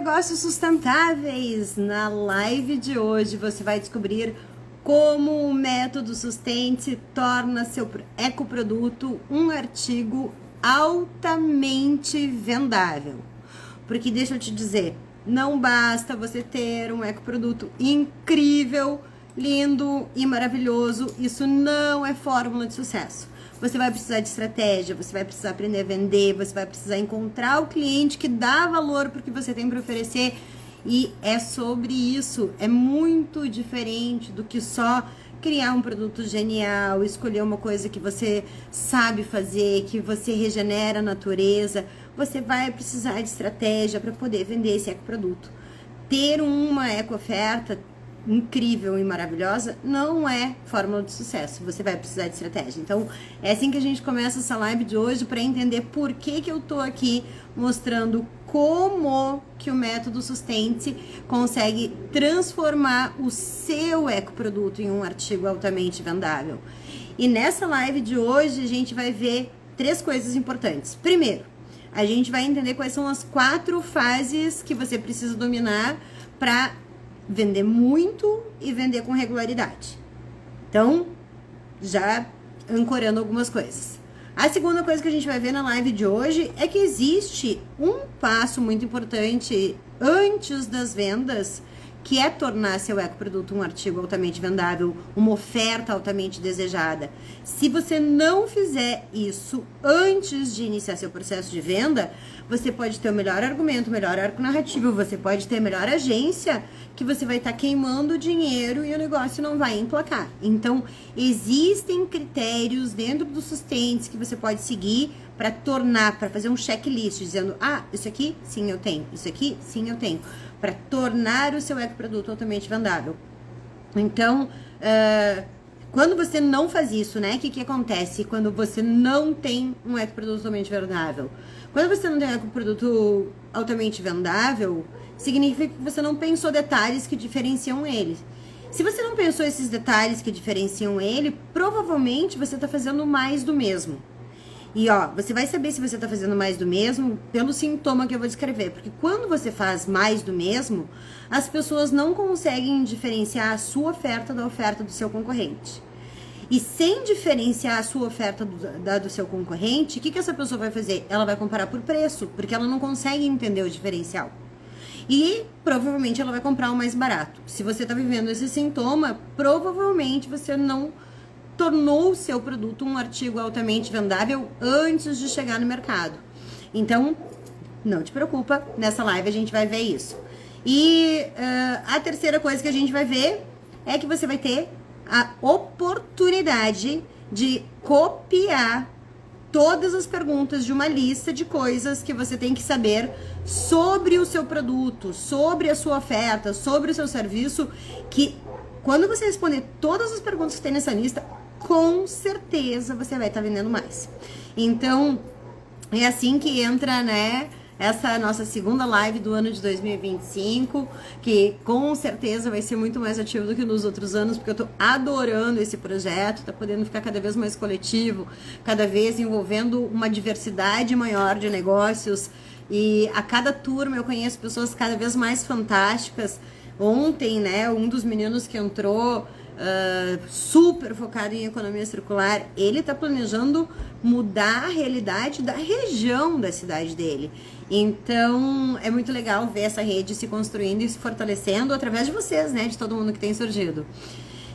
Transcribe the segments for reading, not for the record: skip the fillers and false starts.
Negócios sustentáveis. Na live de hoje você vai descobrir como o método Sustente torna seu ecoproduto um artigo altamente vendável. Porque deixa eu te dizer, não basta você ter um ecoproduto incrível, lindo e maravilhoso. Isso não é fórmula de sucesso. Você vai precisar de estratégia, você vai precisar aprender a vender, você vai precisar encontrar o cliente que dá valor para o que você tem para oferecer. E é sobre isso, é muito diferente do que só criar um produto genial, escolher uma coisa que você sabe fazer, que você regenera a natureza. Você vai precisar de estratégia para poder vender esse ecoproduto. Ter uma eco-oferta incrível e maravilhosa não é fórmula de sucesso. Você vai precisar de estratégia. Então, é assim que a gente começa essa live de hoje, para entender por que eu tô aqui mostrando como que o método Sustente consegue transformar o seu ecoproduto em um artigo altamente vendável. E nessa live de hoje a gente vai ver 3 coisas importantes. Primeiro, a gente vai entender quais são as 4 fases que você precisa dominar para vender muito e vender com regularidade. Então, já ancorando algumas coisas. A segunda coisa que a gente vai ver na live de hoje é que existe um passo muito importante antes das vendas, que é tornar seu ecoproduto um artigo altamente vendável, uma oferta altamente desejada. Se você não fizer isso antes de iniciar seu processo de venda, você pode ter o melhor argumento, o melhor arco narrativo, você pode ter a melhor agência, que você vai estar queimando dinheiro e o negócio não vai emplacar. Então, existem critérios dentro dos Sustentes que você pode seguir para tornar, para fazer um checklist, dizendo, isso aqui, sim, eu tenho, isso aqui, sim, eu tenho, para tornar o seu ecoproduto altamente vendável. Então, quando você não faz isso, né, o que acontece quando você não tem um ecoproduto altamente vendável? Quando você não tem um ecoproduto altamente vendável, significa que você não pensou detalhes que diferenciam ele. Se você não pensou esses detalhes que diferenciam ele, provavelmente você está fazendo mais do mesmo. E você vai saber se você está fazendo mais do mesmo pelo sintoma que eu vou descrever. Porque quando você faz mais do mesmo, as pessoas não conseguem diferenciar a sua oferta da oferta do seu concorrente. E sem diferenciar a sua oferta do seu concorrente, o que essa pessoa vai fazer? Ela vai comparar por preço, porque ela não consegue entender o diferencial. E provavelmente ela vai comprar o mais barato. Se você está vivendo esse sintoma, provavelmente você não tornou o seu produto um artigo altamente vendável antes de chegar no mercado. Então, não te preocupa, nessa live a gente vai ver isso. E a terceira coisa que a gente vai ver é que você vai ter a oportunidade de copiar todas as perguntas de uma lista de coisas que você tem que saber sobre o seu produto, sobre a sua oferta, sobre o seu serviço, que quando você responder todas as perguntas que tem nessa lista, com certeza você vai estar vendendo mais. Então, é assim que entra, né, essa nossa segunda live do ano de 2025, que com certeza vai ser muito mais ativo do que nos outros anos, porque eu tô adorando esse projeto, tá podendo ficar cada vez mais coletivo, cada vez envolvendo uma diversidade maior de negócios, e a cada turma eu conheço pessoas cada vez mais fantásticas. Ontem, né, um dos meninos que entrou super focado em economia circular, ele está planejando mudar a realidade da região da cidade dele. Então é muito legal ver essa rede se construindo e se fortalecendo através de vocês, né, de todo mundo que tem surgido.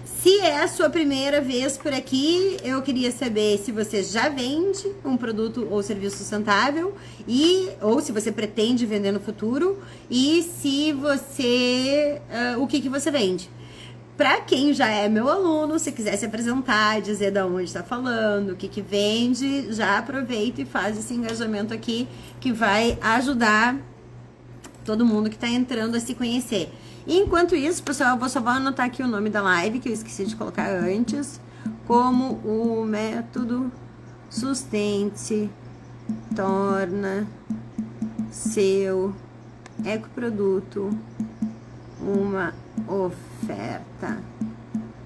Se é a sua primeira vez por aqui, eu queria saber se você já vende um produto ou serviço sustentável, ou se você pretende vender no futuro, e se você o que você vende. Para quem já é meu aluno, se quiser se apresentar, dizer de onde está falando, o que vende, já aproveita e faz esse engajamento aqui, que vai ajudar todo mundo que está entrando a se conhecer. E enquanto isso, pessoal, eu só vou anotar aqui o nome da live, que eu esqueci de colocar antes, como o método Sustente torna seu ecoproduto uma oferta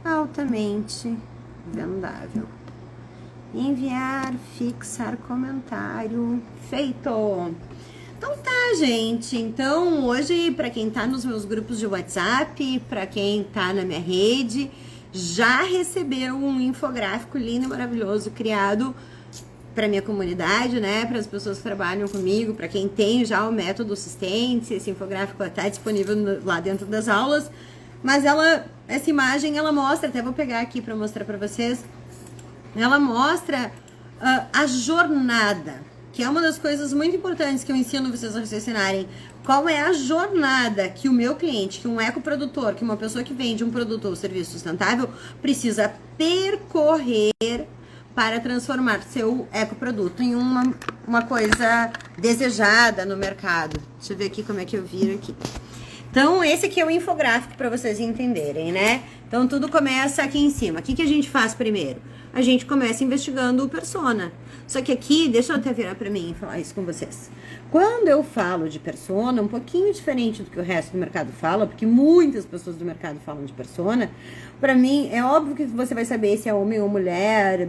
altamente vendável. Enviar, fixar comentário, feito! Então tá, gente. Então, hoje, para quem tá nos meus grupos de WhatsApp, para quem tá na minha rede, já recebeu um infográfico lindo e maravilhoso criado para minha comunidade, né? Para as pessoas que trabalham comigo, para quem tem já o método Sustente. Esse infográfico está disponível lá dentro das aulas. Mas essa imagem, ela mostra, até vou pegar aqui para mostrar para vocês. Ela mostra a jornada, que é uma das coisas muito importantes que eu ensino vocês a raciocinarem. Qual é a jornada que o meu cliente, que um ecoprodutor, que uma pessoa que vende um produto ou serviço sustentável precisa percorrer para transformar seu ecoproduto em uma coisa desejada no mercado. Deixa eu ver aqui como é que eu viro aqui. Então, esse aqui é o infográfico para vocês entenderem, né? Então, tudo começa aqui em cima. O que a gente faz primeiro? A gente começa investigando o persona. Só que aqui, deixa eu até virar para mim e falar isso com vocês. Quando eu falo de persona, um pouquinho diferente do que o resto do mercado fala, porque muitas pessoas do mercado falam de persona, para mim, é óbvio que você vai saber se é homem ou mulher,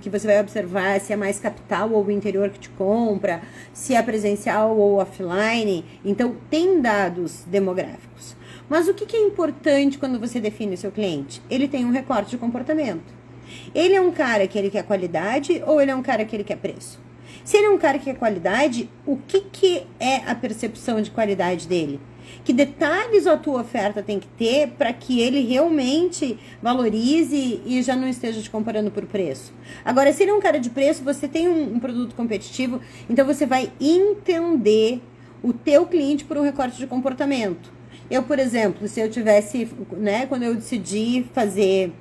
que você vai observar se é mais capital ou o interior que te compra, se é presencial ou offline. Então, tem dados demográficos. Mas o que é importante quando você define o seu cliente? Ele tem um recorte de comportamento. Ele é um cara que ele quer qualidade ou ele é um cara que ele quer preço? Se ele é um cara que quer qualidade, o que é a percepção de qualidade dele? Que detalhes a tua oferta tem que ter para que ele realmente valorize e já não esteja te comparando por preço? Agora, se ele é um cara de preço, você tem um produto competitivo, então você vai entender o teu cliente por um recorte de comportamento. Eu, por exemplo, se eu tivesse, né, quando eu decidi fazer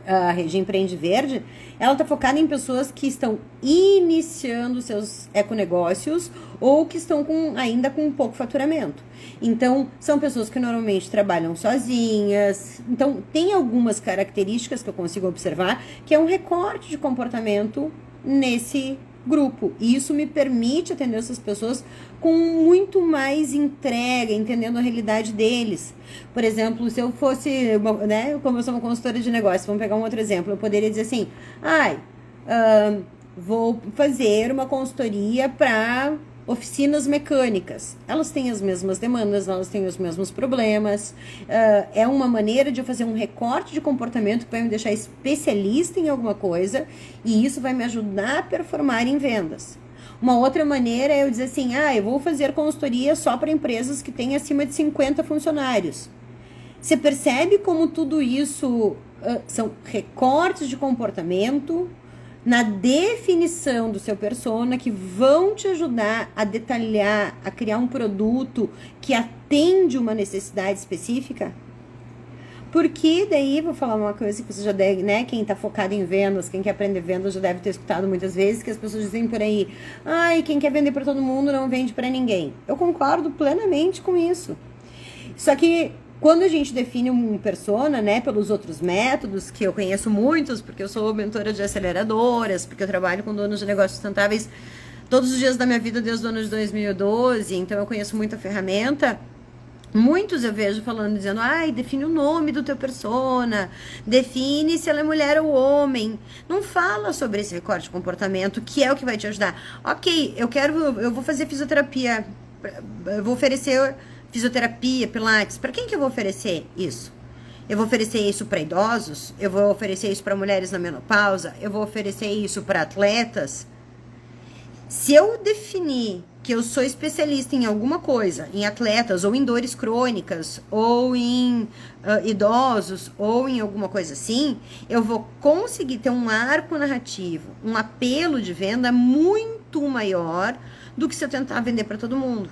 a Rede Empreende Verde, ela está focada em pessoas que estão iniciando seus econegócios ou que estão ainda com pouco faturamento. Então, são pessoas que normalmente trabalham sozinhas. Então, tem algumas características que eu consigo observar que é um recorte de comportamento nesse grupo. E isso me permite atender essas pessoas com muito mais entrega, entendendo a realidade deles. Por exemplo, se eu fosse, né, como eu sou uma consultora de negócios, vamos pegar um outro exemplo, eu poderia dizer assim, vou fazer uma consultoria para oficinas mecânicas. Elas têm as mesmas demandas, elas têm os mesmos problemas. É uma maneira de eu fazer um recorte de comportamento que vai me deixar especialista em alguma coisa e isso vai me ajudar a performar em vendas. Uma outra maneira é eu dizer assim, eu vou fazer consultoria só para empresas que têm acima de 50 funcionários. Você percebe como tudo isso são recortes de comportamento na definição do seu persona que vão te ajudar a detalhar, a criar um produto que atende uma necessidade específica? Porque daí, vou falar uma coisa que você já deve, né, quem tá focado em vendas, quem quer aprender vendas já deve ter escutado muitas vezes, que as pessoas dizem por aí, quem quer vender para todo mundo não vende para ninguém. Eu concordo plenamente com isso. Só que quando a gente define um persona, né, pelos outros métodos, que eu conheço muitos, porque eu sou mentora de aceleradoras, porque eu trabalho com donos de negócios sustentáveis todos os dias da minha vida desde o ano de 2012, então eu conheço muita ferramenta. Muitos eu vejo falando, dizendo, define o nome do teu persona, define se ela é mulher ou homem. Não fala sobre esse recorte de comportamento, que é o que vai te ajudar. Ok, eu vou fazer fisioterapia, eu vou oferecer fisioterapia, pilates. Para quem que eu vou oferecer isso? Eu vou oferecer isso para idosos? Eu vou oferecer isso para mulheres na menopausa? Eu vou oferecer isso para atletas? Se eu definir que eu sou especialista em alguma coisa, em atletas, ou em dores crônicas, ou em idosos, ou em alguma coisa assim, eu vou conseguir ter um arco narrativo, um apelo de venda muito maior do que se eu tentar vender para todo mundo.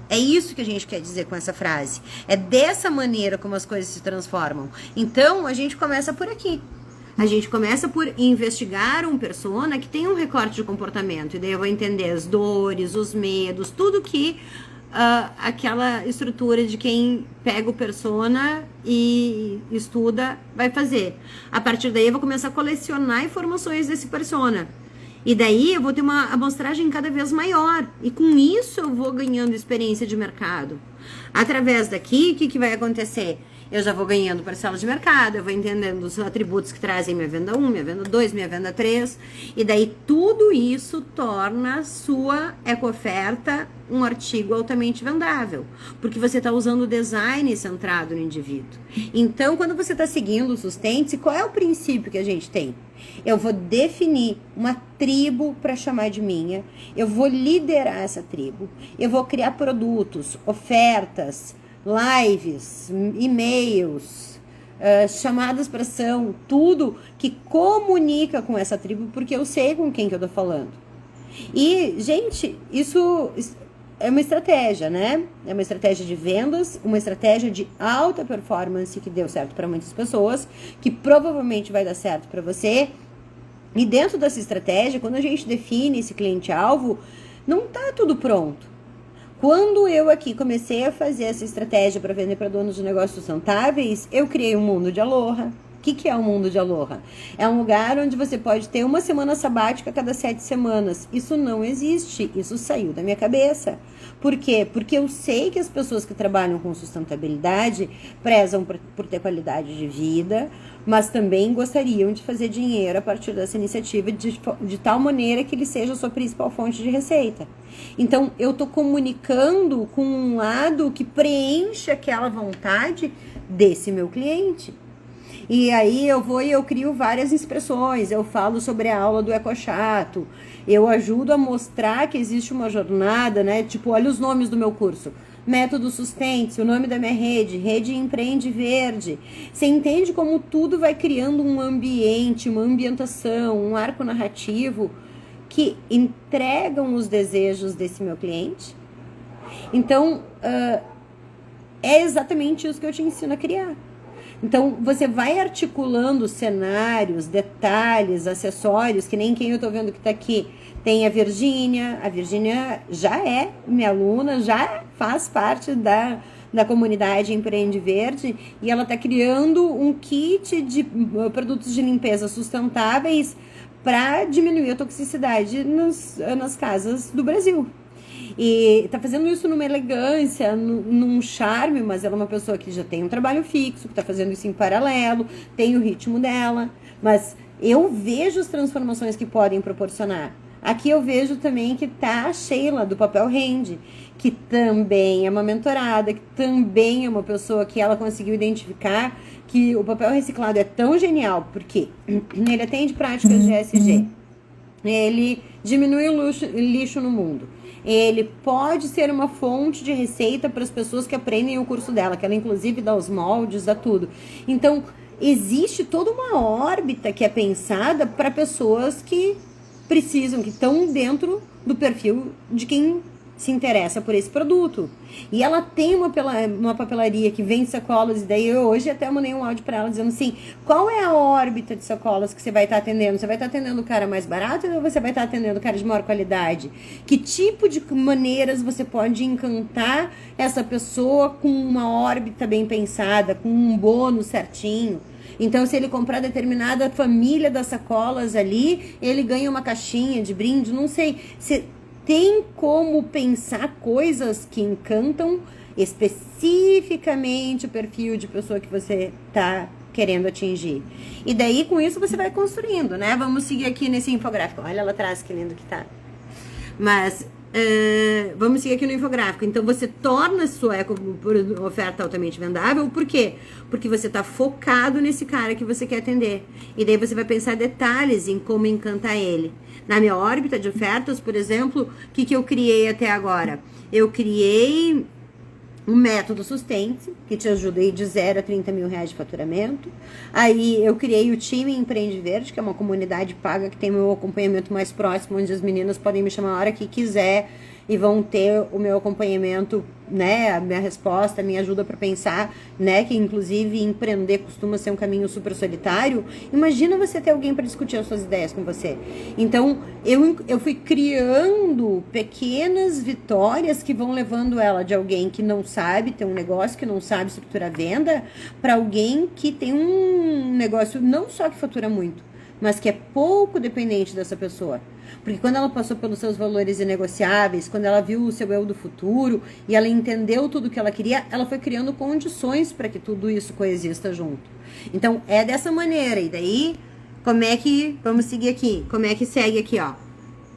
É isso que a gente quer dizer com essa frase. É dessa maneira como as coisas se transformam. Então, a gente começa por aqui. A gente começa por investigar um persona que tem um recorte de comportamento. E daí eu vou entender as dores, os medos, tudo que aquela estrutura de quem pega o persona e estuda vai fazer. A partir daí eu vou começar a colecionar informações desse persona. E daí eu vou ter uma amostragem cada vez maior. E com isso eu vou ganhando experiência de mercado. Através daqui, o que vai acontecer? Eu já vou ganhando parcela de mercado, eu vou entendendo os atributos que trazem minha venda 1, minha venda 2, minha venda 3. E daí tudo isso torna a sua eco-oferta um artigo altamente vendável. Porque você está usando o design centrado no indivíduo. Então, quando você está seguindo o Sustente, qual é o princípio que a gente tem? Eu vou definir uma tribo para chamar de minha, eu vou liderar essa tribo, eu vou criar produtos, ofertas, lives, e-mails, chamadas para ação, tudo que comunica com essa tribo, porque eu sei com quem que eu tô falando. E, gente, isso é uma estratégia, né? É uma estratégia de vendas, uma estratégia de alta performance que deu certo para muitas pessoas, que provavelmente vai dar certo para você. E dentro dessa estratégia, quando a gente define esse cliente-alvo, não tá tudo pronto. Quando eu aqui comecei a fazer essa estratégia para vender para donos de negócios sustentáveis, eu criei um mundo de Aloha. O que é o mundo de Aloha? É um lugar onde você pode ter uma semana sabática a cada 7 semanas. Isso não existe, isso saiu da minha cabeça. Por quê? Porque eu sei que as pessoas que trabalham com sustentabilidade prezam por ter qualidade de vida, mas também gostariam de fazer dinheiro a partir dessa iniciativa de tal maneira que ele seja a sua principal fonte de receita. Então, eu estou comunicando com um lado que preenche aquela vontade desse meu cliente. E aí eu crio várias expressões, eu falo sobre a aula do EcoChato, eu ajudo a mostrar que existe uma jornada, né? Tipo, olha os nomes do meu curso. Método Sustente, o nome da minha rede Empreende Verde. Você entende como tudo vai criando um ambiente, uma ambientação, um arco narrativo que entregam os desejos desse meu cliente? Então, é exatamente isso que eu te ensino a criar. Então, você vai articulando cenários, detalhes, acessórios, que nem quem eu tô vendo que tá aqui. Tem a Virgínia já é minha aluna, já faz parte da comunidade Empreende Verde, e ela tá criando um kit de produtos de limpeza sustentáveis para diminuir a toxicidade nas casas do Brasil. E tá fazendo isso numa elegância, num charme, mas ela é uma pessoa que já tem um trabalho fixo, que tá fazendo isso em paralelo, tem o ritmo dela, mas eu vejo as transformações que podem proporcionar. Aqui eu vejo também que tá a Sheila, do Papel Rende, que também é uma mentorada, que também é uma pessoa que ela conseguiu identificar que o papel reciclado é tão genial, porque ele atende práticas de ESG, ele diminui o lixo no mundo. Ele pode ser uma fonte de receita para as pessoas que aprendem o curso dela, que ela inclusive dá os moldes, dá tudo. Então, existe toda uma órbita que é pensada para pessoas que precisam, que estão dentro do perfil de quem se interessa por esse produto. E ela tem uma papelaria que vende sacolas, e daí eu hoje até mandei um áudio para ela dizendo assim, qual é a órbita de sacolas que você vai estar atendendo? Você vai estar atendendo o cara mais barato ou você vai estar atendendo o cara de maior qualidade? Que tipo de maneiras você pode encantar essa pessoa com uma órbita bem pensada, com um bônus certinho? Então, se ele comprar determinada família das sacolas ali, ele ganha uma caixinha de brinde, não sei. Tem como pensar coisas que encantam especificamente o perfil de pessoa que você está querendo atingir. E daí, com isso, você vai construindo, né? Vamos seguir aqui nesse infográfico. Olha lá atrás, que lindo que tá. Mas, vamos seguir aqui no infográfico. Então, você torna a sua oferta altamente vendável. Por quê? Porque você está focado nesse cara que você quer atender. E daí você vai pensar detalhes em como encantar ele. Na minha órbita de ofertas, por exemplo, o que eu criei até agora? Eu criei um método Sustente, que te ajuda aí de 0 a 30 mil reais de faturamento. Aí eu criei o time Empreende Verde, que é uma comunidade paga que tem meu acompanhamento mais próximo, onde as meninas podem me chamar a hora que quiser e vão ter o meu acompanhamento, né, a minha resposta, a minha ajuda para pensar, né, que inclusive empreender costuma ser um caminho super solitário. Imagina você ter alguém para discutir as suas ideias com você. Então, eu fui criando pequenas vitórias que vão levando ela de alguém que não sabe ter um negócio, que não sabe estruturar venda, para alguém que tem um negócio não só que fatura muito, mas que é pouco dependente dessa pessoa. Porque quando ela passou pelos seus valores inegociáveis, quando ela viu o seu eu do futuro e ela entendeu tudo o que ela queria, ela foi criando condições para que tudo isso coexista junto. Então, é dessa maneira. E daí, como é que... Vamos seguir aqui. Como é que segue aqui, ó.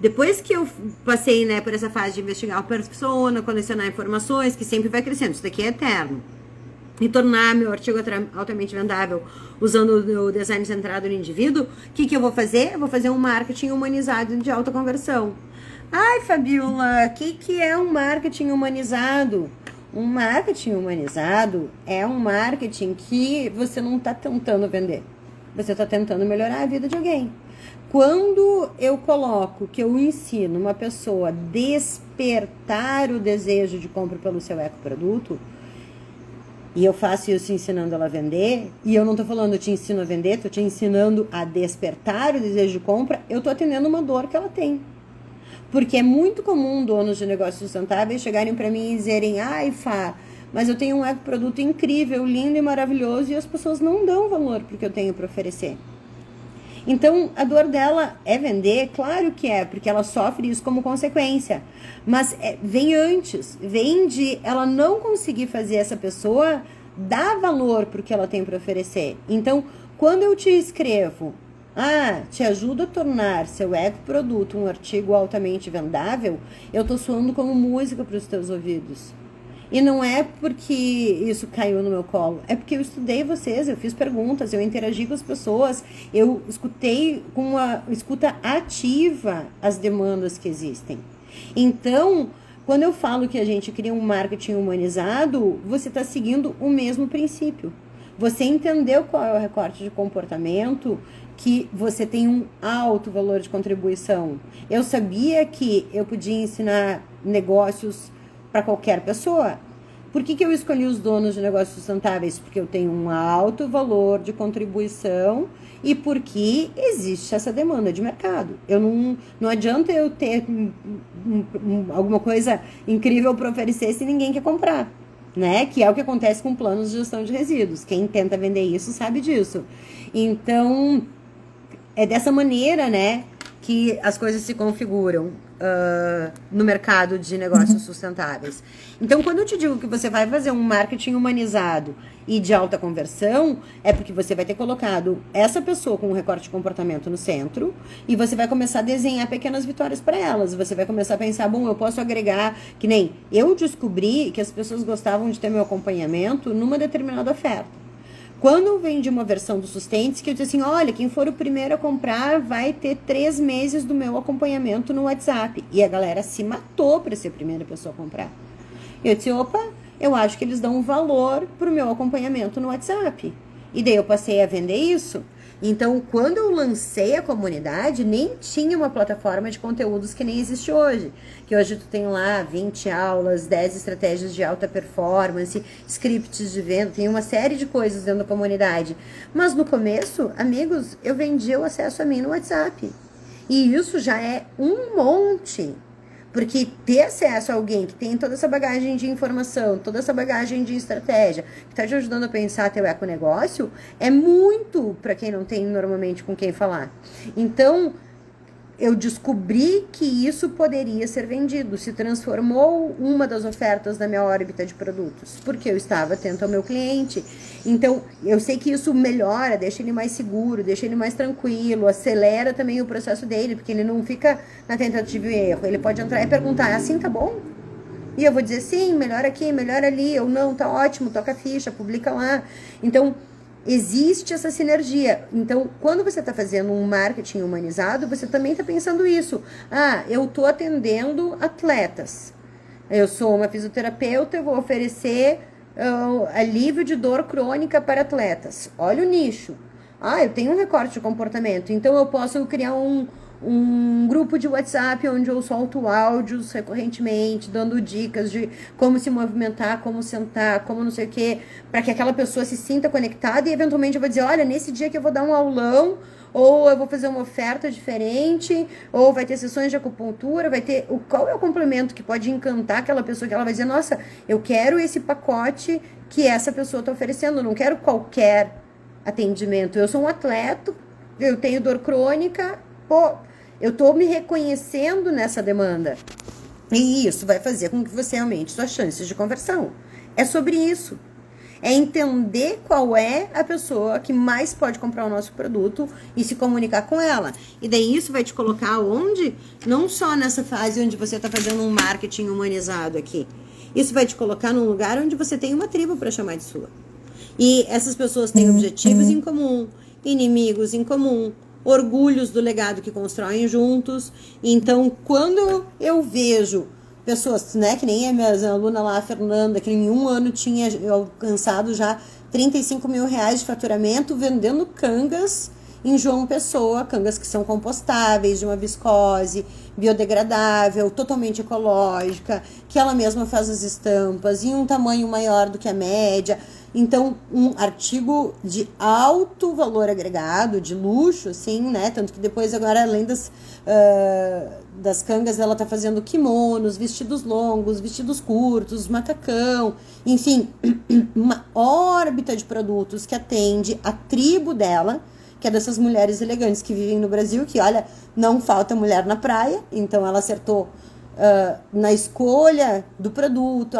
Depois que eu passei, né, por essa fase de investigar a persona, colecionar informações, que sempre vai crescendo. Isso daqui é eterno. E tornar meu artigo altamente vendável usando o design centrado no indivíduo, o que eu vou fazer? Eu vou fazer um marketing humanizado de alta conversão. Ai, Fabiola, o que é um marketing humanizado? Um marketing humanizado é um marketing que você não está tentando vender. Você está tentando melhorar a vida de alguém. Quando eu coloco que eu ensino uma pessoa a despertar o desejo de compra pelo seu ecoproduto, e eu faço isso ensinando ela a vender, e eu não tô falando eu te ensino a vender, tô te ensinando a despertar o desejo de compra, eu tô atendendo uma dor que ela tem. Porque é muito comum donos de negócios sustentáveis chegarem para mim e dizerem, ai, Fá, mas eu tenho um ecoproduto incrível, lindo e maravilhoso, e as pessoas não dão valor pro que eu tenho para oferecer. Então, a dor dela é vender? Claro que é, porque ela sofre isso como consequência. Mas vem antes, vem de ela não conseguir fazer essa pessoa dar valor para o que ela tem para oferecer. Então, quando eu te escrevo, te ajuda a tornar seu ecoproduto um artigo altamente vendável, eu estou soando como música para os teus ouvidos. E não é porque isso caiu no meu colo, é porque eu estudei vocês, eu fiz perguntas, eu interagi com as pessoas, eu escutei com uma escuta ativa as demandas que existem. Então, quando eu falo que a gente cria um marketing humanizado, você está seguindo o mesmo princípio. Você entendeu qual é o recorte de comportamento, que você tem um alto valor de contribuição. Eu sabia que eu podia ensinar negócios para qualquer pessoa. Por que eu escolhi os donos de negócios sustentáveis? Porque eu tenho um alto valor de contribuição e porque existe essa demanda de mercado. Não adianta eu ter alguma coisa incrível para oferecer se ninguém quer comprar, né? Que é o que acontece com planos de gestão de resíduos. Quem tenta vender isso sabe disso. Então, é dessa maneira, né, que as coisas se configuram no mercado de negócios sustentáveis. Então, quando eu te digo que você vai fazer um marketing humanizado e de alta conversão, é porque você vai ter colocado essa pessoa com um recorte de comportamento no centro e você vai começar a desenhar pequenas vitórias para elas. Você vai começar a pensar, bom, eu posso agregar, que nem eu descobri que as pessoas gostavam de ter meu acompanhamento numa determinada oferta. Quando eu vendi uma versão do Sustente, que eu disse assim, olha, quem for o primeiro a comprar vai ter 3 meses do meu acompanhamento no WhatsApp. E a galera se matou para ser a primeira pessoa a comprar. Eu disse, opa, eu acho que eles dão um valor pro meu acompanhamento no WhatsApp. E daí eu passei a vender isso. Então, quando eu lancei a comunidade, nem tinha uma plataforma de conteúdos que nem existe hoje. Que hoje tu tem lá 20 aulas, 10 estratégias de alta performance, scripts de venda, tem uma série de coisas dentro da comunidade. Mas no começo, amigos, eu vendia o acesso a mim no WhatsApp. E isso já é um monte. Porque ter acesso a alguém que tem toda essa bagagem de informação, toda essa bagagem de estratégia, que está te ajudando a pensar teu econegócio, é muito para quem não tem normalmente com quem falar. Então, eu descobri que isso poderia ser vendido, se transformou uma das ofertas da minha órbita de produtos, porque eu estava atento ao meu cliente. Então, eu sei que isso melhora, deixa ele mais seguro, deixa ele mais tranquilo, acelera também o processo dele, porque ele não fica na tentativa e erro. Ele pode entrar e perguntar, assim tá bom? E eu vou dizer, sim, melhor aqui, melhor ali, ou não, tá ótimo, toca a ficha, publica lá. Então, existe essa sinergia. Então, quando você está fazendo um marketing humanizado, você também está pensando isso. Eu estou atendendo atletas. Eu sou uma fisioterapeuta, eu vou oferecer alívio de dor crônica para atletas. Olha o nicho. Eu tenho um recorte de comportamento, então eu posso criar um grupo de WhatsApp onde eu solto áudios recorrentemente, dando dicas de como se movimentar, como sentar, como não sei o que, para que aquela pessoa se sinta conectada e eventualmente eu vou dizer, olha, nesse dia que eu vou dar um aulão, ou eu vou fazer uma oferta diferente, ou vai ter sessões de acupuntura, vai ter... Qual é o complemento que pode encantar aquela pessoa que ela vai dizer, nossa, eu quero esse pacote que essa pessoa está oferecendo, eu não quero qualquer atendimento, eu sou um atleta eu tenho dor crônica, pô, eu tô me reconhecendo nessa demanda. E isso vai fazer com que você aumente suas chances de conversão. É sobre isso. É entender qual é a pessoa que mais pode comprar o nosso produto e se comunicar com ela. E daí isso vai te colocar onde? Não só nessa fase onde você está fazendo um marketing humanizado aqui. Isso vai te colocar num lugar onde você tem uma tribo para chamar de sua. E essas pessoas têm objetivos em comum, inimigos em comum, orgulhos do legado que constroem juntos. Então, quando eu vejo pessoas, né, que nem a minha aluna lá, a Fernanda, que em um ano tinha alcançado já 35 mil reais de faturamento vendendo cangas em João Pessoa, cangas que são compostáveis, de uma viscose, biodegradável, totalmente ecológica, que ela mesma faz as estampas em um tamanho maior do que a média. Então, um artigo de alto valor agregado, de luxo, assim, né? Tanto que depois, agora, além das cangas, ela tá fazendo kimonos, vestidos longos, vestidos curtos, macacão, enfim, uma órbita de produtos que atende a tribo dela, que é dessas mulheres elegantes que vivem no Brasil, que, olha, não falta mulher na praia, então ela acertou na escolha do produto,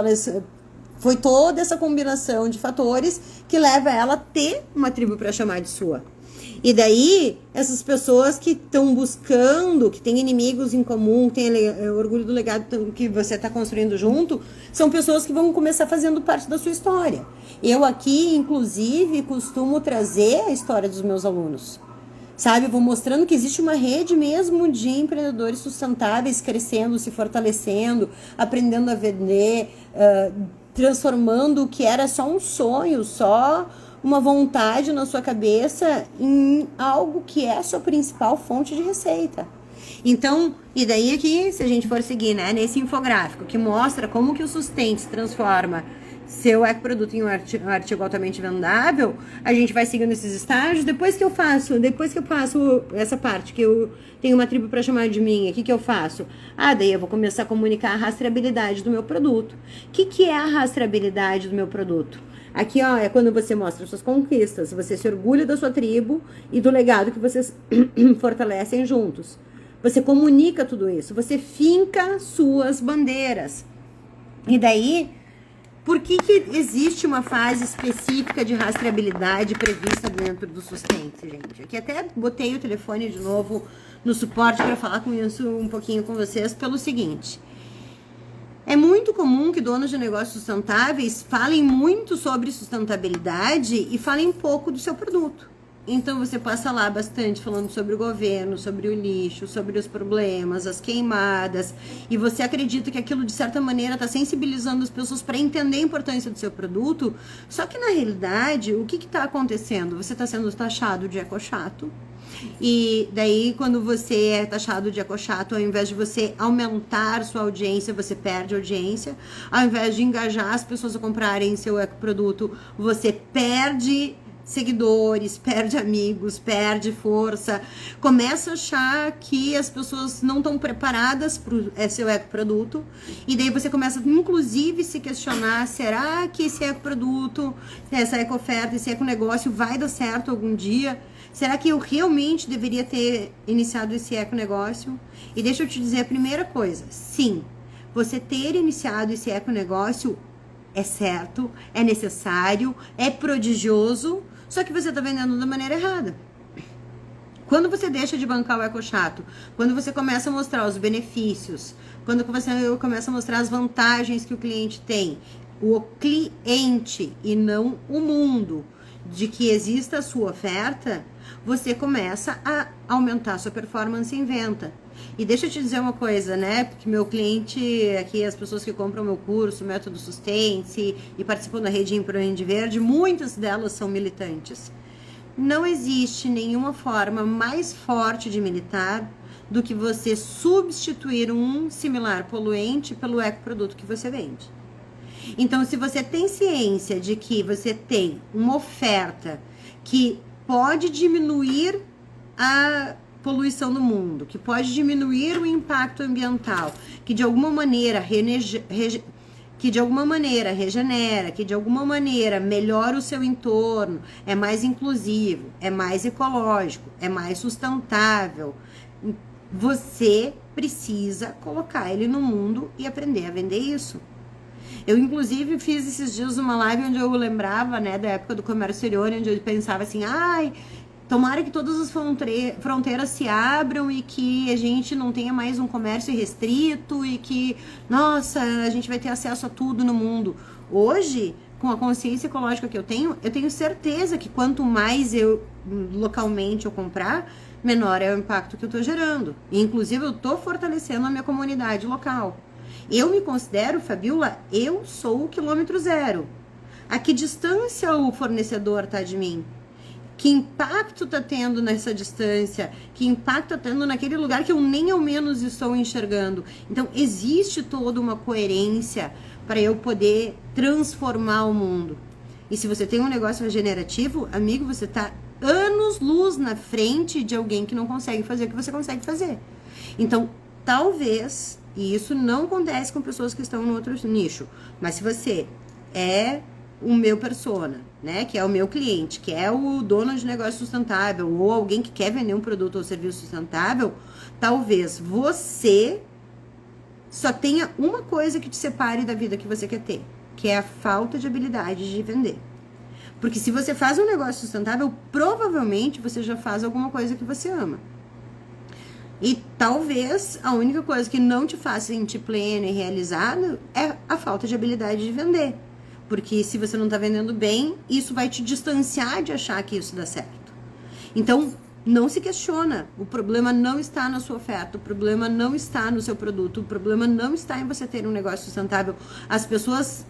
foi toda essa combinação de fatores que leva ela a ter uma tribo para chamar de sua. E daí, essas pessoas que estão buscando, que têm inimigos em comum, que têm orgulho do legado que você está construindo junto, são pessoas que vão começar fazendo parte da sua história. Eu aqui, inclusive, costumo trazer a história dos meus alunos. Sabe, vou mostrando que existe uma rede mesmo de empreendedores sustentáveis crescendo, se fortalecendo, aprendendo a vender, transformando o que era só um sonho, só uma vontade na sua cabeça em algo que é a sua principal fonte de receita. Então, e daí aqui, se a gente for seguir, né, nesse infográfico que mostra como que o Sustente transforma seu ecoproduto em um artigo altamente vendável, a gente vai seguindo esses estágios. Depois que eu passo essa parte, que eu tenho uma tribo para chamar de minha, o que eu faço? Daí eu vou começar a comunicar a rastreabilidade do meu produto. O que é a rastreabilidade do meu produto? Aqui, ó, é quando você mostra suas conquistas, você se orgulha da sua tribo e do legado que vocês fortalecem juntos. Você comunica tudo isso, você finca suas bandeiras. E daí, por que existe uma fase específica de rastreabilidade prevista dentro do Sustente, gente? Aqui até botei o telefone de novo no suporte para falar com isso um pouquinho com vocês, pelo seguinte. É muito comum que donos de negócios sustentáveis falem muito sobre sustentabilidade e falem pouco do seu produto. Então você passa lá bastante falando sobre o governo, sobre o lixo, sobre os problemas, as queimadas, e você acredita que aquilo de certa maneira está sensibilizando as pessoas para entender a importância do seu produto, só que na realidade o que está acontecendo? Você está sendo taxado de ecochato. E daí, quando você é taxado de ecochato, ao invés de você aumentar sua audiência, você perde audiência. Ao invés de engajar as pessoas a comprarem seu ecoproduto, você perde seguidores, perde amigos, perde força. Começa a achar que as pessoas não estão preparadas para o seu ecoproduto. E daí você começa, inclusive, se questionar, será que esse ecoproduto, essa ecoferta, esse econegócio vai dar certo algum dia? Será que eu realmente deveria ter iniciado esse econegócio? E deixa eu te dizer a primeira coisa. Sim, você ter iniciado esse econegócio é certo, é necessário, é prodigioso, só que você está vendendo da maneira errada. Quando você deixa de bancar o ecochato, quando você começa a mostrar os benefícios, quando você começa a mostrar as vantagens que o cliente tem, o cliente e não o mundo, de que exista a sua oferta, você começa a aumentar a sua performance em venda. E deixa eu te dizer uma coisa, né? Porque meu cliente, aqui as pessoas que compram meu curso, Método Sustente e participam da rede Empreende Verde, muitas delas são militantes. Não existe nenhuma forma mais forte de militar do que você substituir um similar poluente pelo ecoproduto que você vende. Então, se você tem ciência de que você tem uma oferta que pode diminuir a poluição no mundo, que pode diminuir o impacto ambiental, que de alguma maneira que de alguma maneira regenera, que de alguma maneira melhora o seu entorno, é mais inclusivo, é mais ecológico, é mais sustentável, você precisa colocar ele no mundo e aprender a vender isso. Eu, inclusive, fiz esses dias uma live onde eu lembrava, né, da época do comércio exterior, onde eu pensava assim, ai, tomara que todas as fronteiras se abram e que a gente não tenha mais um comércio restrito e que, nossa, a gente vai ter acesso a tudo no mundo. Hoje, com a consciência ecológica que eu tenho certeza que quanto mais eu localmente eu comprar, menor é o impacto que eu estou gerando. E, inclusive, eu estou fortalecendo a minha comunidade local. Eu me considero, Fabiola, eu sou o quilômetro zero. A que distância o fornecedor está de mim? Que impacto está tendo nessa distância? Que impacto está tendo naquele lugar que eu nem ao menos estou enxergando? Então, existe toda uma coerência para eu poder transformar o mundo. E se você tem um negócio regenerativo, amigo, você está anos-luz na frente de alguém que não consegue fazer o que você consegue fazer. Então, talvez, e isso não acontece com pessoas que estão no outro nicho, mas se você é o meu persona, né, que é o meu cliente, que é o dono de negócio sustentável, ou alguém que quer vender um produto ou serviço sustentável, talvez você só tenha uma coisa que te separe da vida que você quer ter, que é a falta de habilidade de vender. Porque se você faz um negócio sustentável, provavelmente você já faz alguma coisa que você ama. E talvez a única coisa que não te faça sentir pleno e realizado é a falta de habilidade de vender. Porque se você não está vendendo bem, isso vai te distanciar de achar que isso dá certo. Então, não se questiona. O problema não está na sua oferta, o problema não está no seu produto, o problema não está em você ter um negócio sustentável. As pessoas,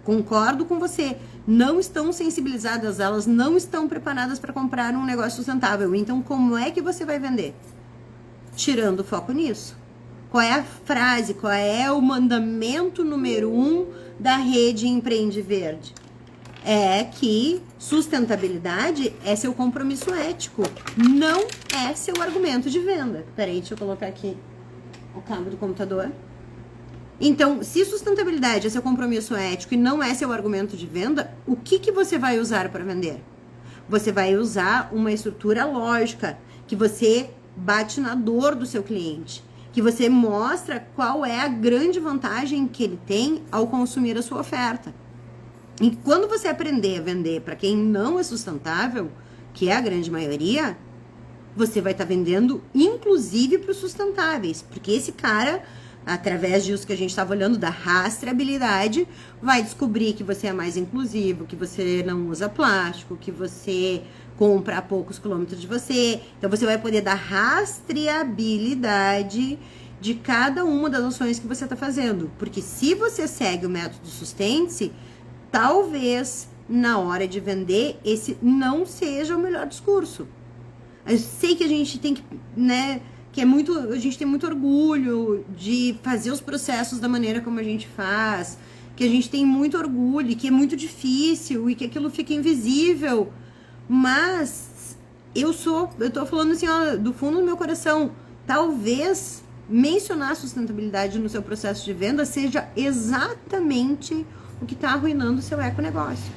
concordo com você, não estão sensibilizadas, elas não estão preparadas para comprar um negócio sustentável. Então, como é que você vai vender? Tirando o foco nisso. Qual é a frase, qual é o mandamento número 1 da rede Empreende Verde? É que sustentabilidade é seu compromisso ético, não é seu argumento de venda. Peraí, deixa eu colocar aqui o cabo do computador. Então, se sustentabilidade é seu compromisso ético e não é seu argumento de venda, o que você vai usar para vender? Você vai usar uma estrutura lógica, que você bate na dor do seu cliente, que você mostra qual é a grande vantagem que ele tem ao consumir a sua oferta. E quando você aprender a vender para quem não é sustentável, que é a grande maioria, você vai estar vendendo inclusive para os sustentáveis, porque esse cara, através disso que a gente estava olhando, da rastreabilidade, vai descobrir que você é mais inclusivo, que você não usa plástico, que você compra a poucos quilômetros de você. Então, você vai poder dar rastreabilidade de cada uma das ações que você está fazendo. Porque se você segue o método Sustente-se, talvez, na hora de vender, esse não seja o melhor discurso. Eu sei que a gente tem que, né, a gente tem muito orgulho de fazer os processos da maneira como a gente faz, que a gente tem muito orgulho, e que é muito difícil e que aquilo fica invisível. Mas eu tô falando assim, ó, do fundo do meu coração, talvez mencionar sustentabilidade no seu processo de venda seja exatamente o que está arruinando o seu econegócio.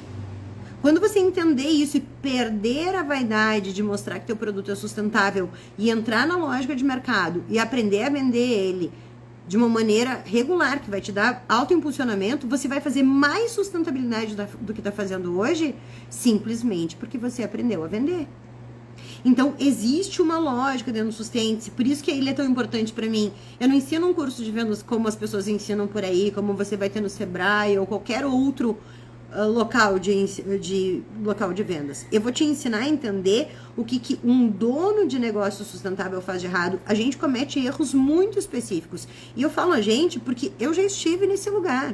Quando você entender isso e perder a vaidade de mostrar que teu produto é sustentável e entrar na lógica de mercado e aprender a vender ele de uma maneira regular, que vai te dar autoimpulsionamento, você vai fazer mais sustentabilidade do que está fazendo hoje, simplesmente porque você aprendeu a vender. Então, existe uma lógica dentro do Sustente-se, por isso que ele é tão importante para mim. Eu não ensino um curso de vendas como as pessoas ensinam por aí, como você vai ter no Sebrae ou qualquer outro local de vendas. Eu vou te ensinar a entender o que um dono de negócio sustentável faz de errado. A gente comete erros muito específicos. E eu falo a gente porque eu já estive nesse lugar.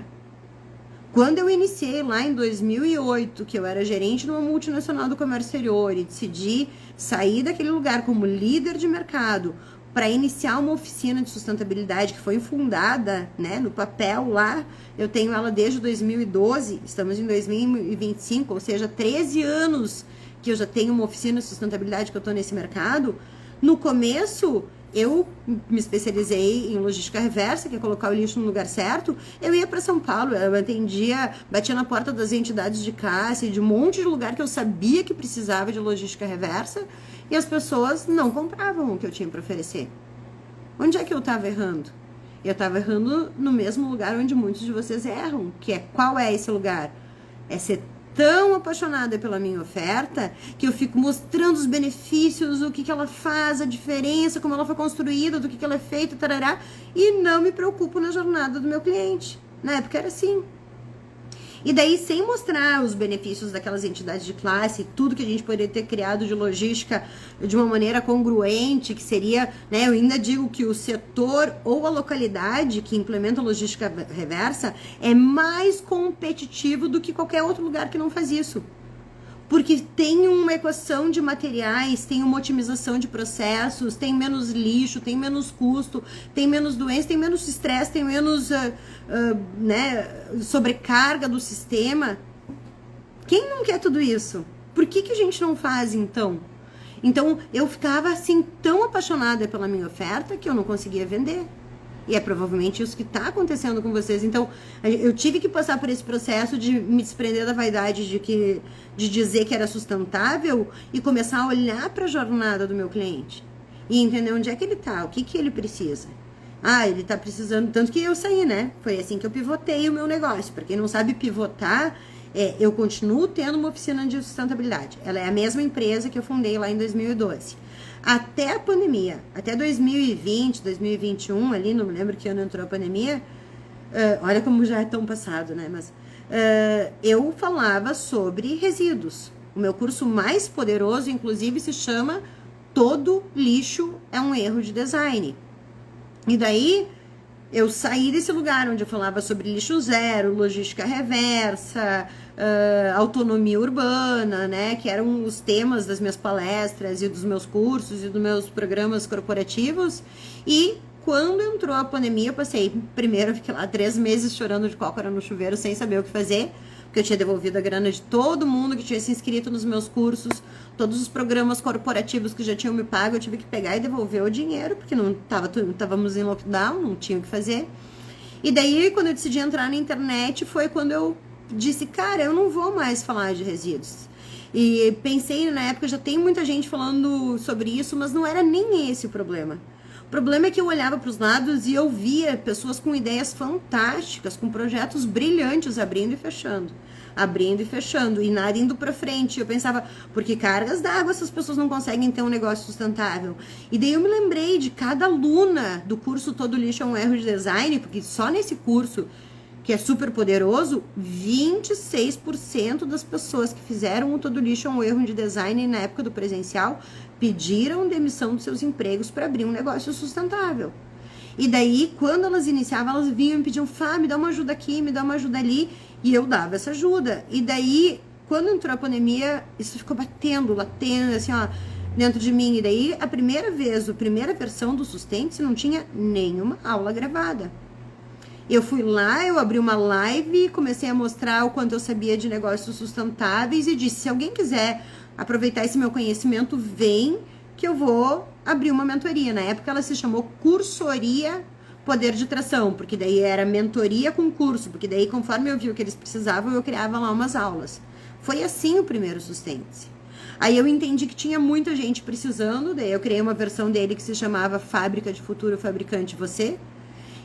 Quando eu iniciei lá em 2008, que eu era gerente numa multinacional do comércio exterior e decidi sair daquele lugar como líder de mercado para iniciar uma oficina de sustentabilidade que foi fundada, né, no papel lá. Eu tenho ela desde 2012, estamos em 2025, ou seja, 13 anos que eu já tenho uma oficina de sustentabilidade, que eu estou nesse mercado. No começo, eu me especializei em logística reversa, que é colocar o lixo no lugar certo. Eu ia para São Paulo, eu atendia, batia na porta das entidades de classe, de um monte de lugar que eu sabia que precisava de logística reversa, e as pessoas não compravam o que eu tinha para oferecer. Onde é que eu estava errando? Eu estava errando no mesmo lugar onde muitos de vocês erram, que é qual é esse lugar? É ser tão apaixonada pela minha oferta que eu fico mostrando os benefícios, o que ela faz, a diferença, como ela foi construída, do que ela é feita, tarará, e não me preocupo na jornada do meu cliente. Na época era assim. E daí, sem mostrar os benefícios daquelas entidades de classe, tudo que a gente poderia ter criado de logística de uma maneira congruente, que seria, né, eu ainda digo que o setor ou a localidade que implementa logística reversa é mais competitivo do que qualquer outro lugar que não faz isso. Porque tem uma equação de materiais, tem uma otimização de processos, tem menos lixo, tem menos custo, tem menos doença, tem menos estresse, tem menos sobrecarga do sistema. Quem não quer tudo isso? Por que a gente não faz, então? Então, eu ficava assim tão apaixonada pela minha oferta que eu não conseguia vender. E é provavelmente isso que está acontecendo com vocês. Então, eu tive que passar por esse processo de me desprender da vaidade de dizer que era sustentável e começar a olhar para a jornada do meu cliente. E entender onde é que ele está, o que ele precisa. Ah, ele está precisando... Tanto que eu saí, né? Foi assim que eu pivotei o meu negócio. Para quem não sabe pivotar, eu continuo tendo uma oficina de sustentabilidade. Ela é a mesma empresa que eu fundei lá em 2012. Até a pandemia, até 2020, 2021, ali, não me lembro que ano entrou a pandemia, olha como já é tão passado, né? Mas eu falava sobre resíduos. O meu curso mais poderoso, inclusive, se chama Todo Lixo é um Erro de Design. E daí, eu saí desse lugar onde eu falava sobre lixo zero, logística reversa, autonomia urbana, né, que eram os temas das minhas palestras e dos meus cursos e dos meus programas corporativos. E quando entrou a pandemia, eu passei, primeiro eu fiquei lá 3 meses chorando de cócora no chuveiro, sem saber o que fazer, porque eu tinha devolvido a grana de todo mundo que tinha se inscrito nos meus cursos, todos os programas corporativos que já tinham me pago, eu tive que pegar e devolver o dinheiro, porque não estávamos em lockdown, não tinha o que fazer. E daí, quando eu decidi entrar na internet, foi quando eu disse, cara, eu não vou mais falar de resíduos. E pensei, na época, já tem muita gente falando sobre isso, mas não era nem esse o problema. O problema é que eu olhava para os lados e eu via pessoas com ideias fantásticas, com projetos brilhantes, abrindo e fechando, e nada indo para frente. Eu pensava, por que cargas d'água essas pessoas não conseguem ter um negócio sustentável? E daí eu me lembrei de cada aluna do curso Todo Lixo é um Erro de Design, porque só nesse curso, que é super poderoso, 26% das pessoas que fizeram o Todo Lixo é um Erro de Design na época do presencial pediram demissão dos seus empregos para abrir um negócio sustentável. E daí, quando elas iniciavam, elas vinham e pediam, Fá, me dá uma ajuda aqui, me dá uma ajuda ali, e eu dava essa ajuda. E daí, quando entrou a pandemia, isso ficou latendo, assim, ó, dentro de mim. E daí, a primeira versão do Sustente, não tinha nenhuma aula gravada. Eu fui lá, eu abri uma live, comecei a mostrar o quanto eu sabia de negócios sustentáveis e disse, se alguém quiser aproveitar esse meu conhecimento, vem que eu vou abrir uma mentoria. Na época ela se chamou Cursoria Poder de Tração, porque daí era mentoria com curso, porque daí conforme eu vi o que eles precisavam, eu criava lá umas aulas. Foi assim o primeiro Sustente-se. Aí eu entendi que tinha muita gente precisando, daí eu criei uma versão dele que se chamava Fábrica de Futuro Fabricante Você,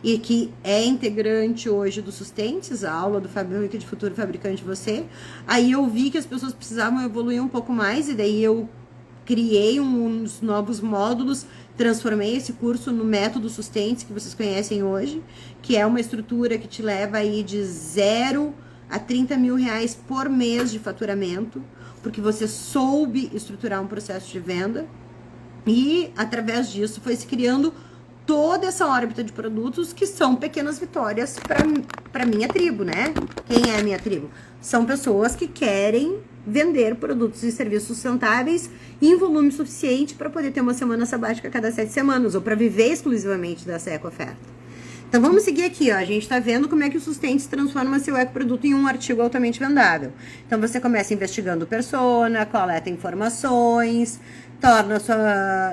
e que é integrante hoje do Sustentes, a aula do Fábrica de Futuro Fabricante Você. Aí eu vi que as pessoas precisavam evoluir um pouco mais, e daí eu criei uns novos módulos, transformei esse curso no método Sustentes, que vocês conhecem hoje, que é uma estrutura que te leva aí de 0 a 30 mil reais por mês de faturamento, porque você soube estruturar um processo de venda, e através disso foi se criando toda essa órbita de produtos que são pequenas vitórias para minha tribo, né? Quem é a minha tribo? São pessoas que querem vender produtos e serviços sustentáveis em volume suficiente para poder ter uma semana sabática a cada 7 semanas, ou para viver exclusivamente dessa eco-oferta. Então vamos seguir aqui, ó. A gente está vendo como é que o Sustente transforma seu ecoproduto em um artigo altamente vendável. Então você começa investigando persona, coleta informações, torna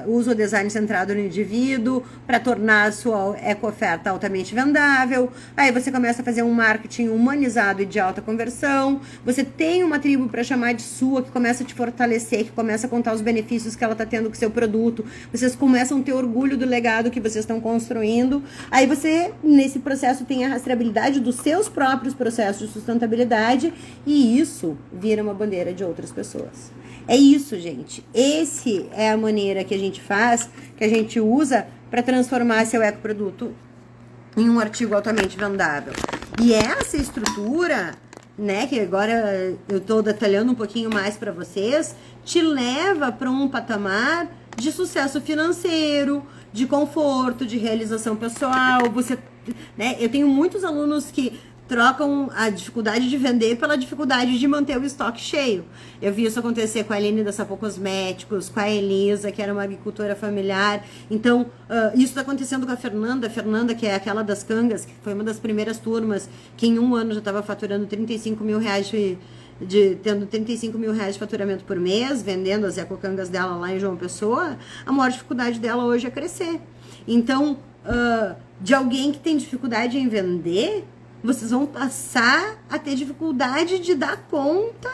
usa o design centrado no indivíduo para tornar a sua eco-oferta altamente vendável. Aí você começa a fazer um marketing humanizado e de alta conversão. Você tem uma tribo para chamar de sua, que começa a te fortalecer, que começa a contar os benefícios que ela está tendo com o seu produto. Vocês começam a ter orgulho do legado que vocês estão construindo. Aí você, nesse processo, tem a rastreabilidade dos seus próprios processos de sustentabilidade e isso vira uma bandeira de outras pessoas. É isso, gente. Esse é a maneira que a gente faz, que a gente usa para transformar seu ecoproduto em um artigo altamente vendável. E essa estrutura, né, que agora eu estou detalhando um pouquinho mais para vocês, te leva para um patamar de sucesso financeiro, de conforto, de realização pessoal. Você, né, eu tenho muitos alunos que trocam a dificuldade de vender pela dificuldade de manter o estoque cheio. Eu vi isso acontecer com a Aline da Sapô Cosméticos, com a Elisa, que era uma agricultora familiar. Então, isso está acontecendo com a Fernanda. A Fernanda, que é aquela das cangas, que foi uma das primeiras turmas, que em um ano já estava faturando 35 mil reais tendo 35 mil reais de faturamento por mês, vendendo as ecocangas dela lá em João Pessoa. A maior dificuldade dela hoje é crescer. Então, de alguém que tem dificuldade em vender, vocês vão passar a ter dificuldade de dar conta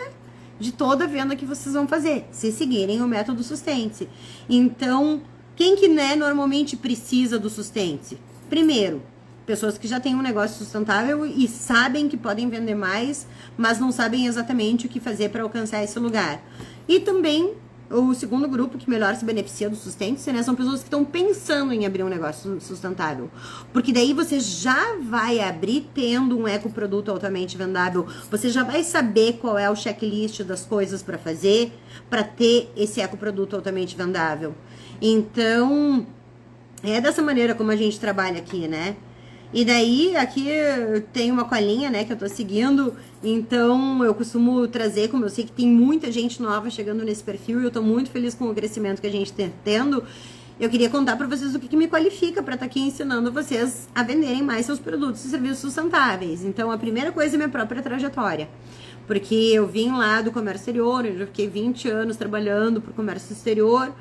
de toda a venda que vocês vão fazer, se seguirem o método Sustente. Então, quem que, né, normalmente precisa do Sustente? Primeiro, pessoas que já têm um negócio sustentável e sabem que podem vender mais, mas não sabem exatamente o que fazer para alcançar esse lugar. E também o segundo grupo que melhor se beneficia do Sustente, né, são pessoas que estão pensando em abrir um negócio sustentável. Porque daí você já vai abrir tendo um ecoproduto altamente vendável. Você já vai saber qual é o checklist das coisas para fazer, para ter esse ecoproduto altamente vendável. Então, é dessa maneira como a gente trabalha aqui, né? E daí, aqui tem uma colinha, né, que eu tô seguindo, então eu costumo trazer, como eu sei que tem muita gente nova chegando nesse perfil, e eu tô muito feliz com o crescimento que a gente tá tendo, eu queria contar pra vocês o que me qualifica pra estar aqui ensinando vocês a venderem mais seus produtos e serviços sustentáveis. Então, a primeira coisa é minha própria trajetória, porque eu vim lá do comércio exterior, eu já fiquei 20 anos trabalhando pro comércio exterior,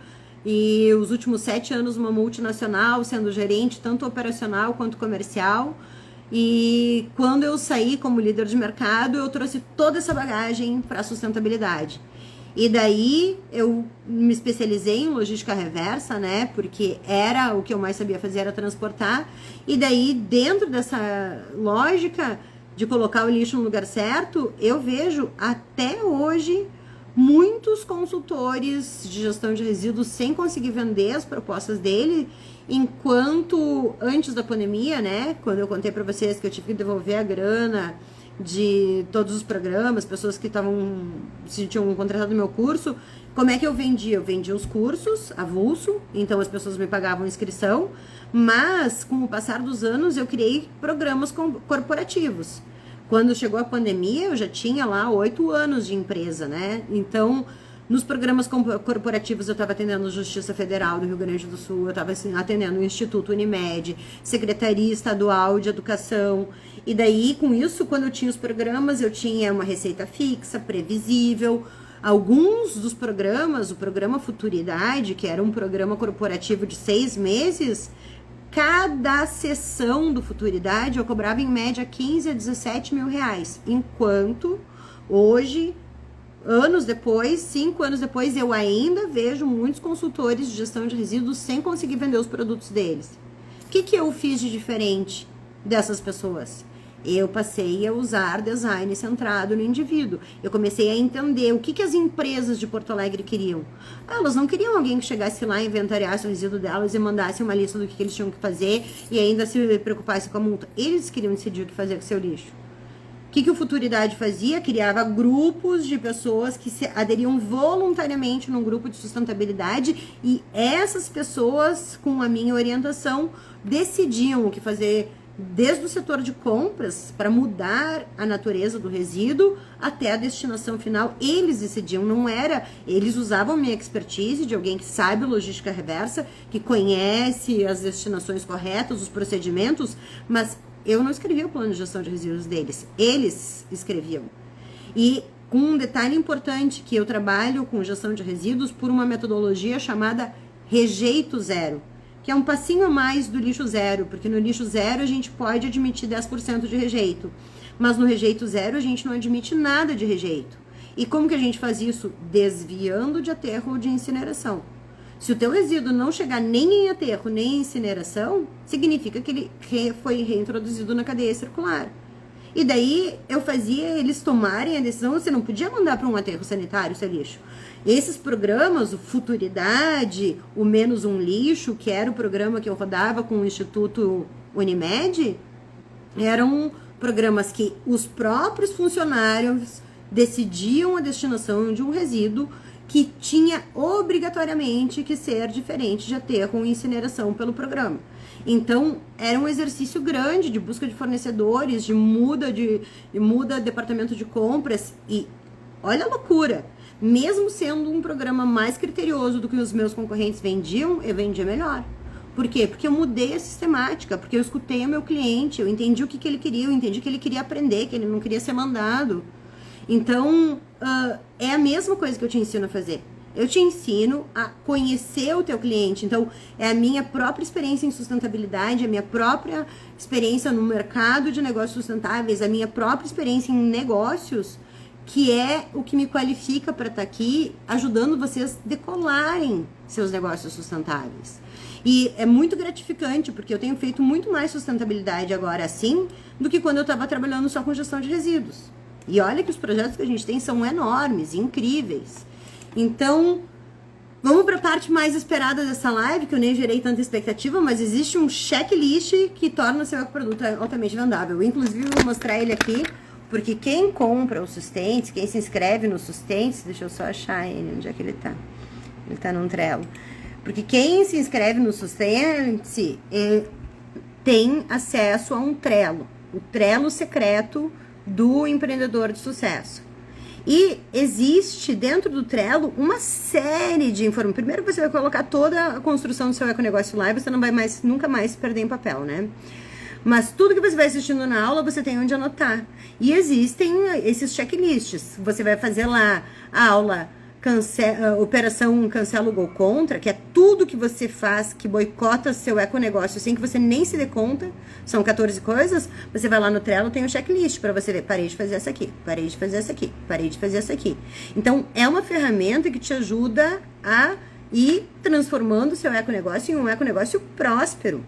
e os últimos 7 anos uma multinacional, sendo gerente tanto operacional quanto comercial. E quando eu saí como líder de mercado, eu trouxe toda essa bagagem para a sustentabilidade. E daí eu me especializei em logística reversa, né? Porque era o que eu mais sabia fazer, era transportar. E daí, dentro dessa lógica de colocar o lixo no lugar certo, eu vejo até hoje muitos consultores de gestão de resíduos sem conseguir vender as propostas dele, enquanto antes da pandemia, né, quando eu contei para vocês que eu tive que devolver a grana de todos os programas, pessoas que tinham contratado meu curso, como é que eu vendia? Eu vendia os cursos avulso, então as pessoas me pagavam inscrição, mas com o passar dos anos eu criei programas corporativos. Quando chegou a pandemia, eu já tinha lá 8 anos de empresa, né? Então, nos programas corporativos, eu estava atendendo a Justiça Federal do Rio Grande do Sul, eu estava atendendo o Instituto Unimed, Secretaria Estadual de Educação. E daí, com isso, quando eu tinha os programas, eu tinha uma receita fixa, previsível. Alguns dos programas, o programa Futuridade, que era um programa corporativo de 6 meses... Cada sessão do Futuridade eu cobrava em média 15 a 17 mil reais. Enquanto hoje, anos depois, 5 anos depois, eu ainda vejo muitos consultores de gestão de resíduos sem conseguir vender os produtos deles. O que eu fiz de diferente dessas pessoas? Eu passei a usar design centrado no indivíduo. Eu comecei a entender o que as empresas de Porto Alegre queriam. Elas não queriam alguém que chegasse lá, inventariasse o resíduo delas e mandasse uma lista do que eles tinham que fazer e ainda se preocupasse com a multa. Eles queriam decidir o que fazer com o seu lixo. O que o Futuridade fazia? Criava grupos de pessoas que se aderiam voluntariamente num grupo de sustentabilidade e essas pessoas, com a minha orientação, decidiam o que fazer desde o setor de compras, para mudar a natureza do resíduo até a destinação final. Eles decidiam, não era... Eles usavam minha expertise de alguém que sabe logística reversa, que conhece as destinações corretas, os procedimentos, mas eu não escrevia o plano de gestão de resíduos deles. Eles escreviam. E com um detalhe importante, que eu trabalho com gestão de resíduos por uma metodologia chamada rejeito zero, que é um passinho a mais do lixo zero, porque no lixo zero a gente pode admitir 10% de rejeito, mas no rejeito zero a gente não admite nada de rejeito. E como que a gente faz isso? Desviando de aterro ou de incineração. Se o teu resíduo não chegar nem em aterro, nem em incineração, significa que ele foi reintroduzido na cadeia circular. E daí eu fazia eles tomarem a decisão, você não podia mandar para um aterro sanitário seu lixo. Esses programas, o Futuridade, o Menos um Lixo, que era o programa que eu rodava com o Instituto Unimed, eram programas que os próprios funcionários decidiam a destinação de um resíduo que tinha obrigatoriamente que ser diferente de aterro ou incineração pelo programa. Então, era um exercício grande de busca de fornecedores, de muda departamento de compras. E olha a loucura, mesmo sendo um programa mais criterioso do que os meus concorrentes vendiam, eu vendia melhor. Por quê? Porque eu mudei a sistemática, porque eu escutei o meu cliente, eu entendi o que ele queria, eu entendi que ele queria aprender, que ele não queria ser mandado. Então, é a mesma coisa que eu te ensino a fazer. Eu te ensino a conhecer o teu cliente. Então, é a minha própria experiência em sustentabilidade, a minha própria experiência no mercado de negócios sustentáveis, a minha própria experiência em negócios, que é o que me qualifica para estar aqui ajudando vocês a decolarem seus negócios sustentáveis. E é muito gratificante, porque eu tenho feito muito mais sustentabilidade agora assim, do que quando eu estava trabalhando só com gestão de resíduos. E olha que os projetos que a gente tem são enormes, incríveis. Então, vamos para a parte mais esperada dessa live, que eu nem gerei tanta expectativa, mas existe um checklist que torna o seu produto altamente vendável. Inclusive, eu vou mostrar ele aqui, porque quem compra o Sustente, quem se inscreve no Sustente, deixa eu só achar ele, onde é que ele tá? Ele tá num Trello. Porque quem se inscreve no Sustente tem acesso a um Trello, o Trello secreto do empreendedor de sucesso. E existe dentro do Trello uma série de informações. Primeiro você vai colocar toda a construção do seu econegócio lá e você não vai nunca mais perder em papel, né? Mas tudo que você vai assistindo na aula, você tem onde anotar. E existem esses checklists. Você vai fazer lá a aula Operação Cancela o Gol Contra, que é tudo que você faz que boicota seu econegócio sem que você nem se dê conta. São 14 coisas. Você vai lá no Trello, tem um checklist para você ver. Parei de fazer essa aqui, parei de fazer essa aqui, parei de fazer essa aqui. Então, é uma ferramenta que te ajuda a ir transformando o seu econegócio em um econegócio próspero.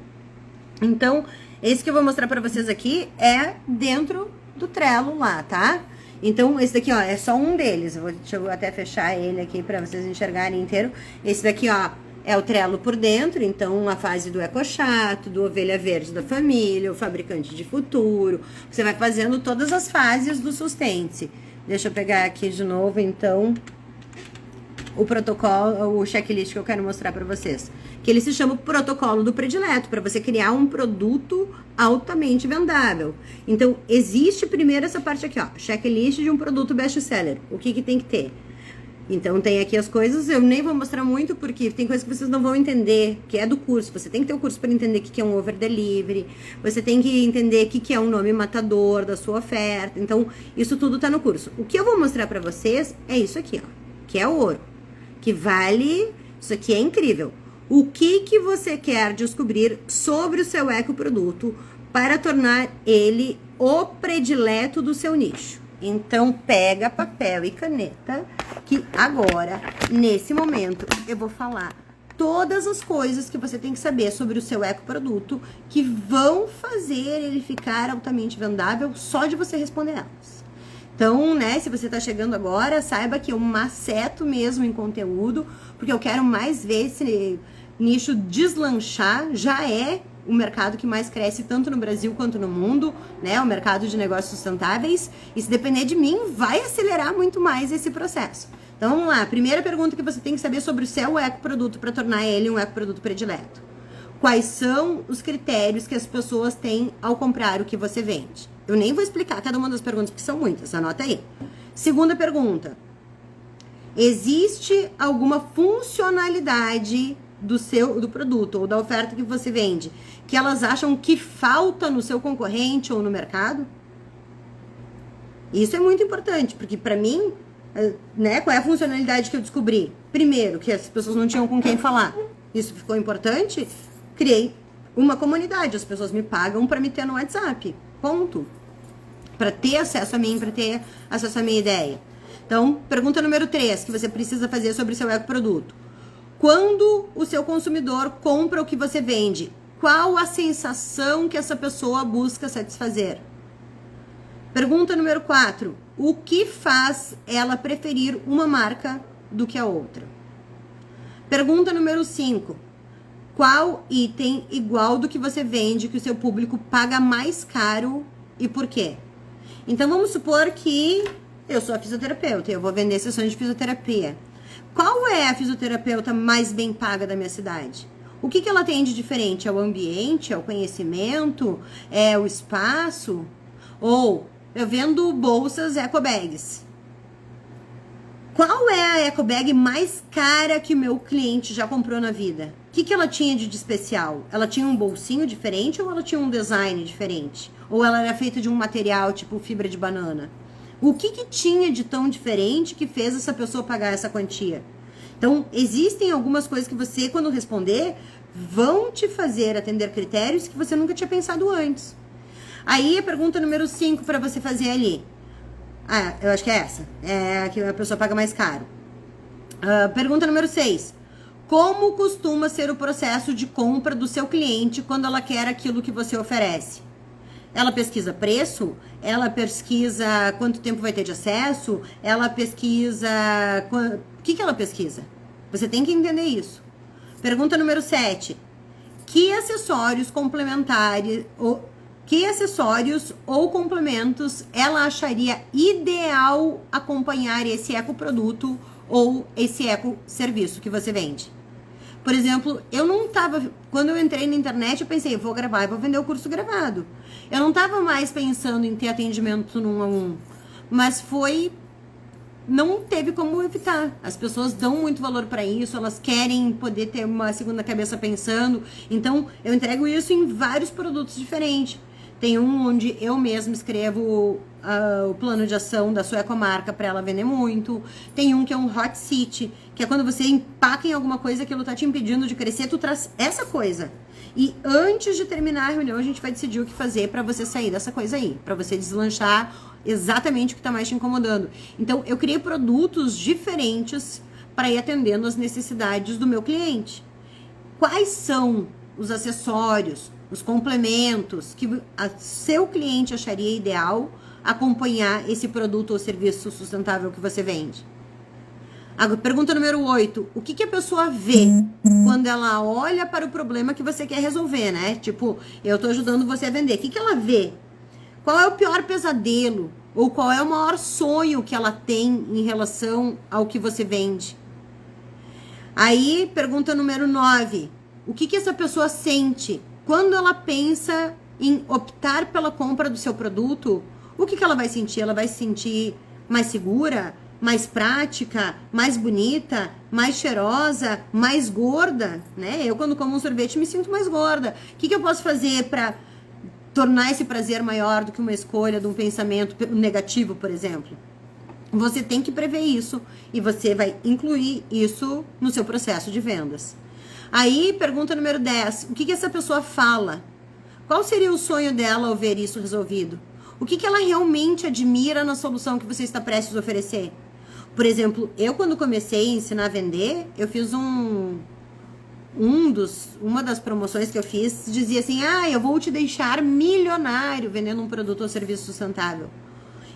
Então, esse que eu vou mostrar para vocês aqui é dentro do Trello lá, tá? Então, esse daqui, ó, é só um deles. Deixa eu até fechar ele aqui para vocês enxergarem inteiro. Esse daqui, ó, é o Trello por dentro. Então, a fase do ecochato, do ovelha verde da família, o fabricante de futuro. Você vai fazendo todas as fases do Sustente. Deixa eu pegar aqui de novo, então, o protocolo, o checklist que eu quero mostrar para vocês. Que ele se chama protocolo do predileto, para você criar um produto altamente vendável. Então, existe primeiro essa parte aqui, ó, checklist de um produto best-seller. O que tem que ter? Então, tem aqui as coisas, eu nem vou mostrar muito, porque tem coisas que vocês não vão entender, que é do curso. Você tem que ter o curso para entender o que é um over-delivery, você tem que entender o que é um nome matador da sua oferta. Então, isso tudo tá no curso. O que eu vou mostrar para vocês é isso aqui, ó, que é o ouro, que vale, isso aqui é incrível. O que você quer descobrir sobre o seu ecoproduto para tornar ele o predileto do seu nicho? Então, pega papel e caneta, que agora, nesse momento, eu vou falar todas as coisas que você tem que saber sobre o seu ecoproduto que vão fazer ele ficar altamente vendável só de você responder elas. Então, né, se você tá chegando agora, saiba que eu maceto mesmo em conteúdo, porque eu quero mais ver esse nicho deslanchar. Já é o mercado que mais cresce tanto no Brasil quanto no mundo, né, o mercado de negócios sustentáveis, e se depender de mim, vai acelerar muito mais esse processo. Então, vamos lá, primeira pergunta que você tem que saber sobre o seu ecoproduto para tornar ele um ecoproduto predileto. Quais são os critérios que as pessoas têm ao comprar o que você vende? Eu nem vou explicar cada uma das perguntas, porque são muitas, anota aí. Segunda pergunta. Existe alguma funcionalidade do produto ou da oferta que você vende que elas acham que falta no seu concorrente ou no mercado? Isso é muito importante, porque para mim, né, qual é a funcionalidade que eu descobri? Primeiro, que as pessoas não tinham com quem falar. Isso ficou importante, criei uma comunidade, as pessoas me pagam para me ter no WhatsApp, ponto. Para ter acesso a mim, para ter acesso à minha ideia. Então, pergunta número 3, que você precisa fazer sobre o seu ecoproduto. Quando o seu consumidor compra o que você vende, qual a sensação que essa pessoa busca satisfazer? Pergunta número 4, o que faz ela preferir uma marca do que a outra? Pergunta número 5, qual item igual do que você vende que o seu público paga mais caro e por quê? Então, vamos supor que eu sou a fisioterapeuta e eu vou vender sessões de fisioterapia. Qual é a fisioterapeuta mais bem paga da minha cidade? O que ela tem de diferente? É o ambiente? É o conhecimento? É o espaço? Ou eu vendo bolsas ecobags. Qual é a ecobag mais cara que o meu cliente já comprou na vida? O que ela tinha de especial? Ela tinha um bolsinho diferente ou ela tinha um design diferente? Ou ela era feita de um material tipo fibra de banana? O que tinha de tão diferente que fez essa pessoa pagar essa quantia? Então, existem algumas coisas que você, quando responder, vão te fazer atender critérios que você nunca tinha pensado antes. Aí, a pergunta número 5 para você fazer ali. Ah, eu acho que é essa. É a que a pessoa paga mais caro. Pergunta número 6. Como costuma ser o processo de compra do seu cliente quando ela quer aquilo que você oferece? Ela pesquisa preço? Ela pesquisa quanto tempo vai ter de acesso? Ela pesquisa... O que ela pesquisa? Você tem que entender isso. Pergunta número 7. Que acessórios complementares... Que acessórios ou complementos ela acharia ideal acompanhar esse ecoproduto ou esse ecoserviço que você vende? Por exemplo, quando eu entrei na internet, eu pensei, vou gravar e vou vender o curso gravado. Eu não estava mais pensando em ter atendimento no 1 a 1, mas não teve como evitar. As pessoas dão muito valor para isso, elas querem poder ter uma segunda cabeça pensando. Então, eu entrego isso em vários produtos diferentes. Tem um onde eu mesma escrevo o plano de ação da sua ecomarca para ela vender muito. Tem um que é um hot seat, que é quando você empaca em alguma coisa, aquilo tá te impedindo de crescer, tu traz essa coisa. E antes de terminar a reunião, a gente vai decidir o que fazer para você sair dessa coisa aí, para você deslanchar exatamente o que tá mais te incomodando. Então, eu criei produtos diferentes para ir atendendo as necessidades do meu cliente. Quais são os acessórios, os complementos que seu cliente acharia ideal acompanhar esse produto ou serviço sustentável que você vende? A pergunta número 8. O que a pessoa vê quando ela olha para o problema que você quer resolver, né? Tipo, eu tô ajudando você a vender. O que ela vê? Qual é o pior pesadelo? Ou qual é o maior sonho que ela tem em relação ao que você vende? Aí, pergunta número 9. O que essa pessoa sente quando ela pensa em optar pela compra do seu produto? O que ela vai sentir? Ela vai se sentir mais segura, mais prática, mais bonita, mais cheirosa, mais gorda, né? Eu, quando como um sorvete, me sinto mais gorda. O que eu posso fazer para tornar esse prazer maior do que uma escolha de um pensamento negativo, por exemplo? Você tem que prever isso e você vai incluir isso no seu processo de vendas. Aí, pergunta número 10. O que essa pessoa fala? Qual seria o sonho dela ao ver isso resolvido? O que ela realmente admira na solução que você está prestes a oferecer? Por exemplo, eu quando comecei a ensinar a vender, eu fiz uma das promoções que eu fiz, dizia assim, eu vou te deixar milionário vendendo um produto ou serviço sustentável.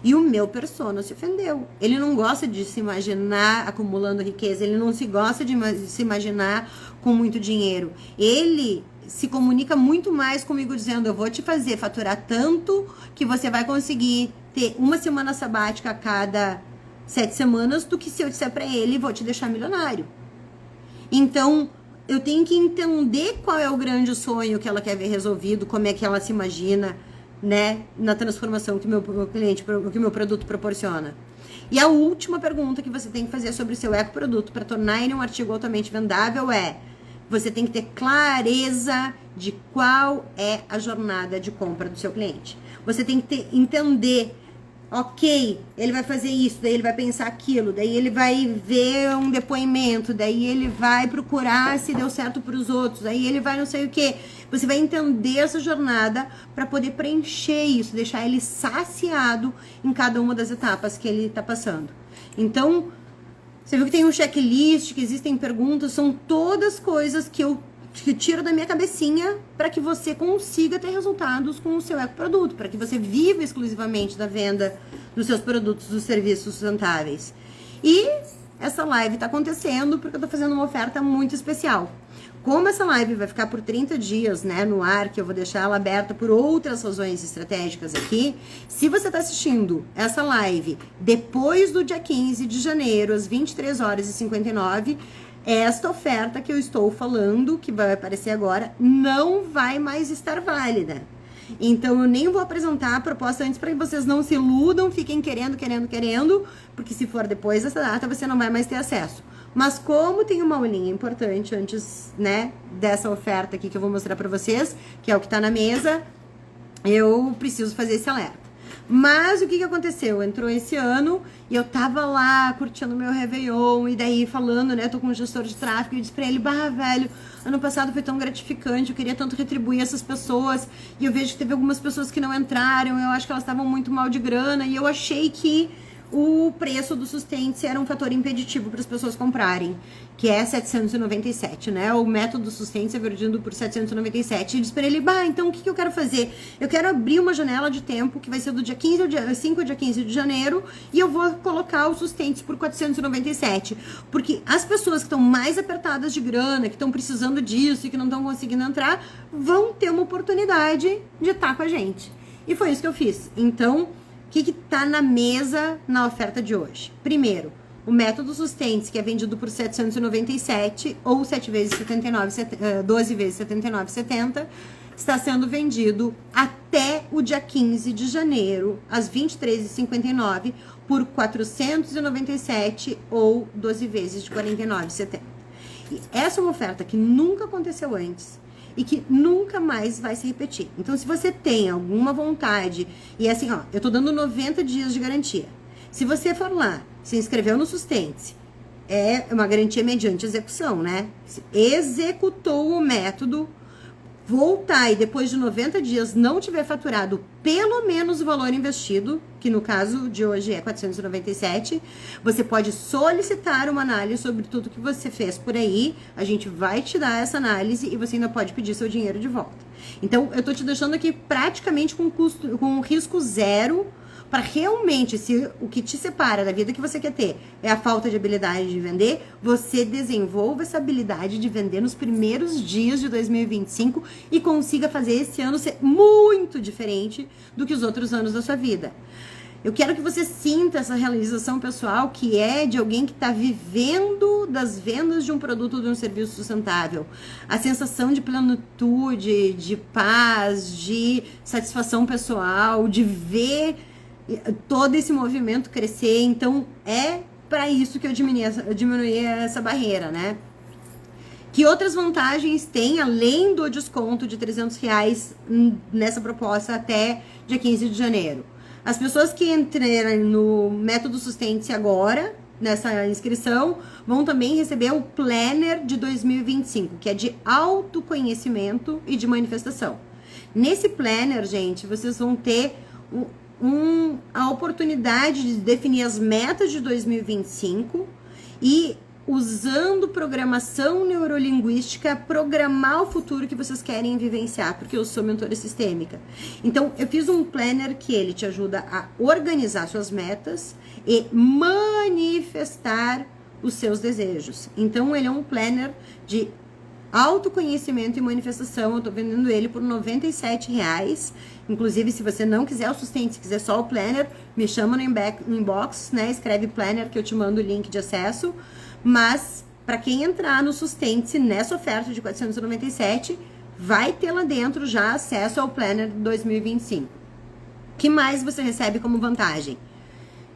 E o meu persona se ofendeu. Ele não gosta de se imaginar acumulando riqueza, ele não se gosta de se imaginar com muito dinheiro. Ele se comunica muito mais comigo dizendo, eu vou te fazer faturar tanto que você vai conseguir ter uma semana sabática a cada 7 semanas do que se eu disser para ele, vou te deixar milionário. Então, eu tenho que entender qual é o grande sonho que ela quer ver resolvido, como é que ela se imagina, né, na transformação que o meu cliente, que o meu produto proporciona. E a última pergunta que você tem que fazer sobre o seu ecoproduto para tornar ele um artigo altamente vendável é: você tem que ter clareza de qual é a jornada de compra do seu cliente. Você tem que entender Ok, ele vai fazer isso, daí ele vai pensar aquilo, daí ele vai ver um depoimento, daí ele vai procurar se deu certo para os outros, aí ele vai não sei o que. Você vai entender essa jornada para poder preencher isso, deixar ele saciado em cada uma das etapas que ele está passando. Então, você viu que tem um checklist, que existem perguntas, são todas coisas que eu tiro da minha cabecinha para que você consiga ter resultados com o seu ecoproduto, para que você viva exclusivamente da venda dos seus produtos, dos serviços sustentáveis. E essa live está acontecendo porque eu estou fazendo uma oferta muito especial. Como essa live vai ficar por 30 dias, né, no ar, que eu vou deixar ela aberta por outras razões estratégicas aqui, se você está assistindo essa live depois do dia 15 de janeiro, às 23h59, esta oferta que eu estou falando, que vai aparecer agora, não vai mais estar válida. Então, eu nem vou apresentar a proposta antes para que vocês não se iludam, fiquem querendo, porque se for depois dessa data, você não vai mais ter acesso. Mas como tem uma aulinha importante antes, né, dessa oferta aqui que eu vou mostrar para vocês, que é o que tá na mesa, eu preciso fazer esse alerta. Mas o que aconteceu? Entrou esse ano e eu tava lá curtindo meu Réveillon e daí falando, né? Tô com um gestor de tráfego e disse pra ele, velho, ano passado foi tão gratificante, eu queria tanto retribuir essas pessoas e eu vejo que teve algumas pessoas que não entraram, eu acho que elas estavam muito mal de grana e eu achei que o preço do Sustente era um fator impeditivo para as pessoas comprarem, que é 797, né? O método Sustente é vendido por 797. E disse para ele, então o que eu quero fazer? Eu quero abrir uma janela de tempo que vai ser do dia 15 ao dia 5 ao dia 15 de janeiro e eu vou colocar o Sustente por 497. Porque as pessoas que estão mais apertadas de grana, que estão precisando disso e que não estão conseguindo entrar, vão ter uma oportunidade de estar com a gente. E foi isso que eu fiz. Então, o que está na mesa na oferta de hoje? Primeiro, o método Sustente, que é vendido por 797 ou 7 vezes 79, 12 vezes 79,70, está sendo vendido até o dia 15 de janeiro, às 23h59, por 497 ou 12 vezes de 49,70. E essa é uma oferta que nunca aconteceu antes e que nunca mais vai se repetir. Então, se você tem alguma vontade, e assim, eu tô dando 90 dias de garantia. Se você for lá, se inscreveu no Sustente, é uma garantia mediante execução, né? Se executou o método, voltar e depois de 90 dias não tiver faturado pelo menos o valor investido, que no caso de hoje é 497, você pode solicitar uma análise sobre tudo que você fez por aí, a gente vai te dar essa análise e você ainda pode pedir seu dinheiro de volta. Então, eu tô te deixando aqui praticamente com risco zero, para realmente, se o que te separa da vida que você quer ter é a falta de habilidade de vender, você desenvolva essa habilidade de vender nos primeiros dias de 2025 e consiga fazer esse ano ser muito diferente do que os outros anos da sua vida. Eu quero que você sinta essa realização pessoal que é de alguém que está vivendo das vendas de um produto ou de um serviço sustentável. A sensação de plenitude, de paz, de satisfação pessoal, de ver todo esse movimento crescer. Então, é para isso que eu diminuí essa barreira, né? Que outras vantagens tem, além do desconto de R$300 nessa proposta até dia 15 de janeiro? As pessoas que entrarem no método Sustente agora, nessa inscrição, vão também receber o Planner de 2025, que é de autoconhecimento e de manifestação. Nesse Planner, gente, vocês vão ter a oportunidade de definir as metas de 2025 e, usando programação neurolinguística, programar o futuro que vocês querem vivenciar, porque eu sou mentora sistêmica. Então, eu fiz um planner que ele te ajuda a organizar suas metas e manifestar os seus desejos. Então, ele é um planner de autoconhecimento e manifestação. Eu tô vendendo ele por R$97. Inclusive, se você não quiser o Sustente, se quiser só o planner, me chama no inbox, né? Escreve planner que eu te mando o link de acesso. Mas, para quem entrar no Sustente nessa oferta de 497, vai ter lá dentro já acesso ao planner de 2025. O que mais você recebe como vantagem?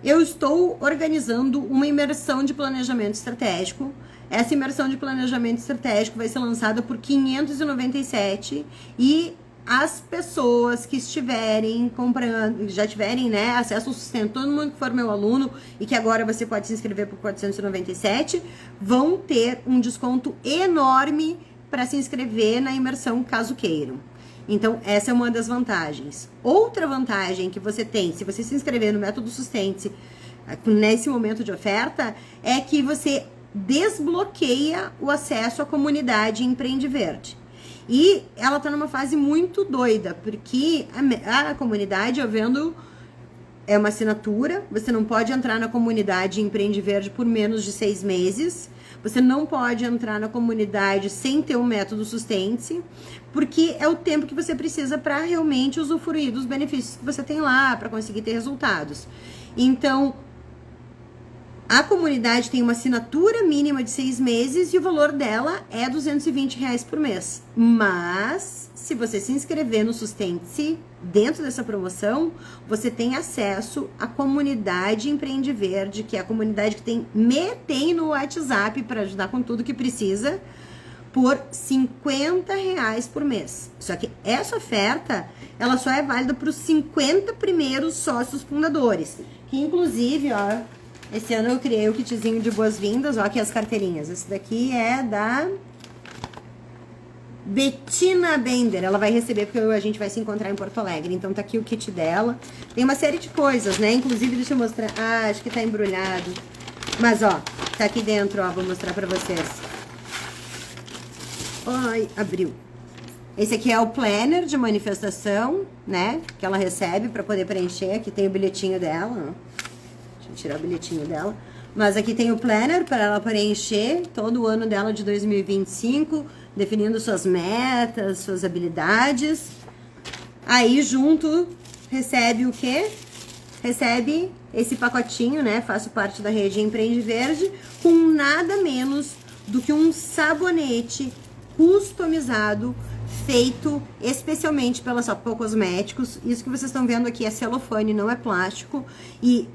Eu estou organizando uma imersão de planejamento estratégico. Essa imersão de planejamento estratégico vai ser lançada por 597 e as pessoas que estiverem comprando, já tiverem, né, acesso ao sustento, todo mundo que for meu aluno e que agora você pode se inscrever por 497, vão ter um desconto enorme para se inscrever na imersão caso queiram. Então, essa é uma das vantagens. Outra vantagem que você tem, se você se inscrever no Método Sustente nesse momento de oferta, é que você desbloqueia o acesso à comunidade Empreende Verde. E ela tá numa fase muito doida, porque a comunidade, eu vendo, é uma assinatura, você não pode entrar na comunidade Empreende Verde por menos de 6 meses, você não pode entrar na comunidade sem ter um método Sustente, porque é o tempo que você precisa para realmente usufruir dos benefícios que você tem lá, para conseguir ter resultados. Então, a comunidade tem uma assinatura mínima de 6 meses e o valor dela é R$220 por mês. Mas, se você se inscrever no Sustente-se, dentro dessa promoção, você tem acesso à comunidade Empreende Verde, que é a comunidade que me tem no WhatsApp para ajudar com tudo que precisa, por R$50 por mês. Só que essa oferta, ela só é válida para os 50 primeiros sócios fundadores. Que, inclusive, ó... Esse ano eu criei o kitzinho de boas-vindas, ó, aqui as carteirinhas. Esse daqui é da Bettina Bender. Ela vai receber porque a gente vai se encontrar em Porto Alegre. Então tá aqui o kit dela. Tem uma série de coisas, né? Inclusive, deixa eu mostrar. Ah, acho que tá embrulhado. Mas, ó, tá aqui dentro, ó. Vou mostrar pra vocês. Ai, abriu. Esse aqui é o planner de manifestação, né? Que ela recebe pra poder preencher. Aqui tem o bilhetinho dela, ó. Tirar o bilhetinho dela, mas aqui tem o planner para ela preencher todo o ano dela de 2025, definindo suas metas, suas habilidades. Aí junto recebe o quê? Recebe esse pacotinho, né? Faço parte da rede Empreende Verde, com nada menos do que um sabonete customizado, feito especialmente pela Sapô Cosméticos. Isso que vocês estão vendo aqui é celofane, não é plástico, e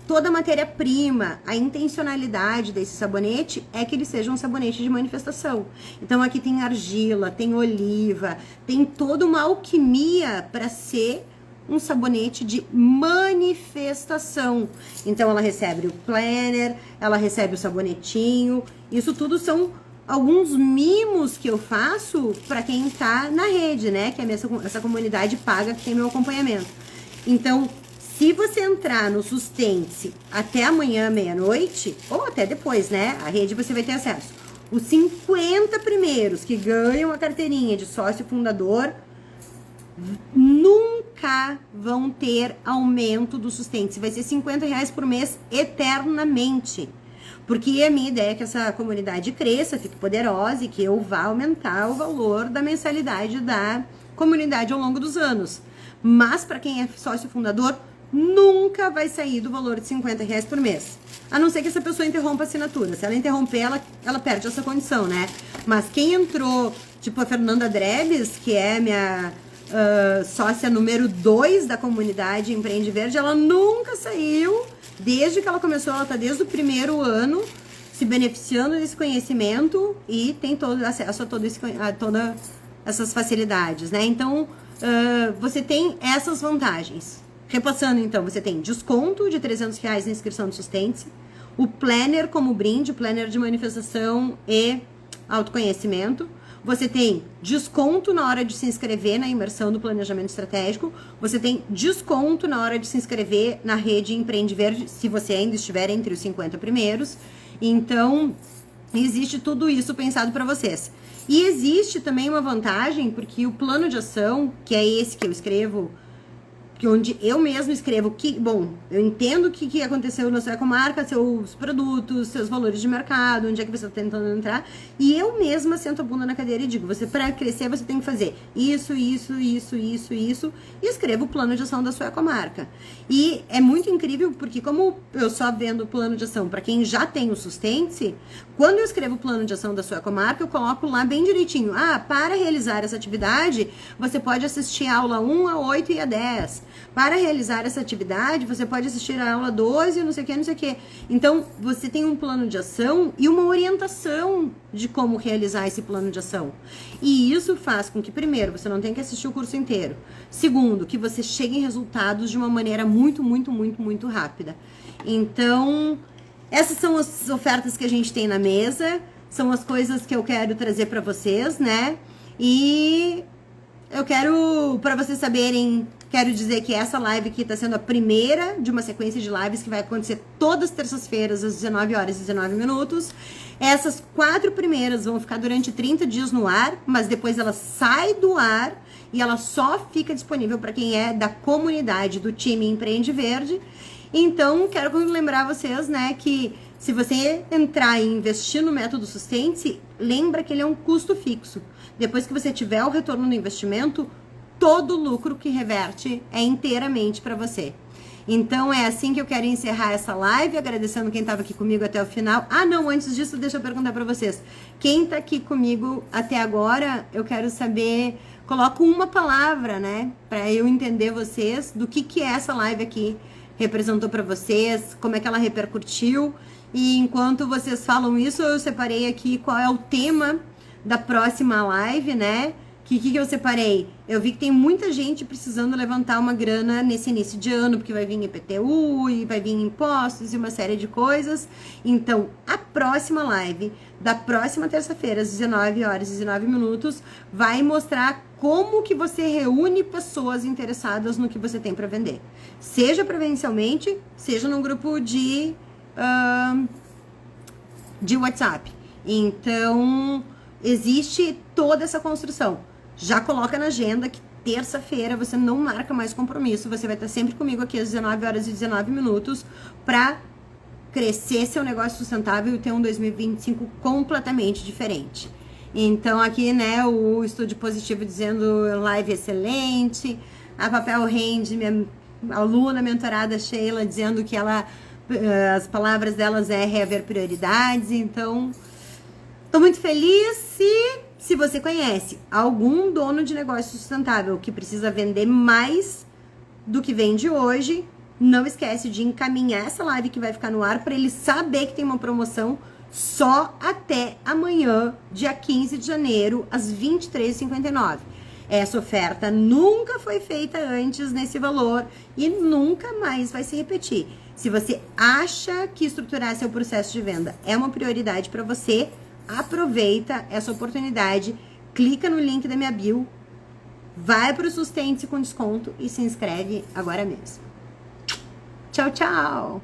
toda a matéria-prima, a intencionalidade desse sabonete é que ele seja um sabonete de manifestação. Então aqui tem argila, tem oliva, tem toda uma alquimia para ser um sabonete de manifestação. Então ela recebe o planner, ela recebe o sabonetinho. Isso tudo são alguns mimos que eu faço para quem tá na rede, né? Que é essa comunidade paga que tem meu acompanhamento. Então, se você entrar no Sustente até amanhã, meia-noite, ou até depois, né? A rede você vai ter acesso. Os 50 primeiros que ganham a carteirinha de sócio fundador nunca vão ter aumento do Sustente. Vai ser R$50 por mês eternamente. Porque a minha ideia é que essa comunidade cresça, fique poderosa e que eu vá aumentar o valor da mensalidade da comunidade ao longo dos anos. Mas para quem é sócio fundador, nunca vai sair do valor de R$50 por mês. A não ser que essa pessoa interrompa a assinatura. Se ela interromper, ela perde essa condição, né? Mas quem entrou, tipo a Fernanda Drebes, que é minha sócia número 2 da comunidade Empreende Verde, ela nunca saiu. Desde que ela começou, ela tá desde o primeiro ano se beneficiando desse conhecimento e tem todo acesso a todas essas facilidades, né? Então, você tem essas vantagens. Repassando, então, você tem desconto de R$300 na inscrição do Sustente, o planner como brinde, planner de manifestação e autoconhecimento. Você tem desconto na hora de se inscrever na imersão do planejamento estratégico. Você tem desconto na hora de se inscrever na rede Empreende Verde, se você ainda estiver entre os 50 primeiros. Então, existe tudo isso pensado para vocês. E existe também uma vantagem, porque o plano de ação, que é esse que eu escrevo, onde eu mesmo escrevo eu entendo o que aconteceu na sua ecomarca, seus produtos, seus valores de mercado, onde é que você está tentando entrar, e eu mesma sento a bunda na cadeira e digo, para crescer você tem que fazer isso, e escrevo o plano de ação da sua ecomarca. E é muito incrível, porque como eu só vendo o plano de ação para quem já tem o Sustente, quando eu escrevo o plano de ação da sua ecomarca, eu coloco lá bem direitinho, para realizar essa atividade, você pode assistir a aula 1, a 8 e a 10. Para realizar essa atividade, você pode assistir a aula 12, não sei o que, não sei o que. Então, você tem um plano de ação e uma orientação de como realizar esse plano de ação. E isso faz com que, primeiro, você não tenha que assistir o curso inteiro. Segundo, que você chegue em resultados de uma maneira muito, muito, muito, muito rápida. Então, essas são as ofertas que a gente tem na mesa, são as coisas que eu quero trazer para vocês, né? E eu quero, para vocês saberem, quero dizer que essa live aqui está sendo a primeira de uma sequência de lives que vai acontecer todas as terças-feiras, às 19 horas e 19 minutos. Essas 4 primeiras vão ficar durante 30 dias no ar, mas depois ela sai do ar e ela só fica disponível para quem é da comunidade do time Empreende Verde. Então, quero lembrar vocês, né, que se você entrar e investir no método Sustente-se, lembra que ele é um custo fixo. Depois que você tiver o retorno do investimento, todo o lucro que reverte é inteiramente para você. Então, é assim que eu quero encerrar essa live, agradecendo quem estava aqui comigo até o final. Ah, não, antes disso, deixa eu perguntar para vocês. Quem está aqui comigo até agora, eu quero saber, coloco uma palavra, né, para eu entender vocês, do que é essa live aqui representou para vocês, como é que ela repercutiu. E enquanto vocês falam isso, eu separei aqui qual é o tema da próxima live, né? Que eu separei? Eu vi que tem muita gente precisando levantar uma grana nesse início de ano, porque vai vir IPTU e vai vir impostos e uma série de coisas. Então, a próxima live da próxima terça-feira, às 19 horas e 19 minutos, vai mostrar como que você reúne pessoas interessadas no que você tem para vender. Seja presencialmente, seja num grupo de WhatsApp. Então, existe toda essa construção. Já coloca na agenda que terça-feira você não marca mais compromisso. Você vai estar sempre comigo aqui às 19 horas e 19 minutos para crescer seu negócio sustentável e ter um 2025 completamente diferente. Então, aqui, né, o Estúdio Positivo dizendo live excelente. A Papel Rende, minha aluna mentorada Sheila, dizendo que ela, as palavras delas é reaver prioridades. Então, tô muito feliz. E se você conhece algum dono de negócio sustentável que precisa vender mais do que vende hoje, não esquece de encaminhar essa live que vai ficar no ar para ele saber que tem uma promoção só até amanhã, dia 15 de janeiro, às 23h59. Essa oferta nunca foi feita antes nesse valor e nunca mais vai se repetir. Se você acha que estruturar seu processo de venda é uma prioridade para você, aproveita essa oportunidade, clica no link da minha bio, vai para o Sustente-se com desconto e se inscreve agora mesmo. Tchau, tchau!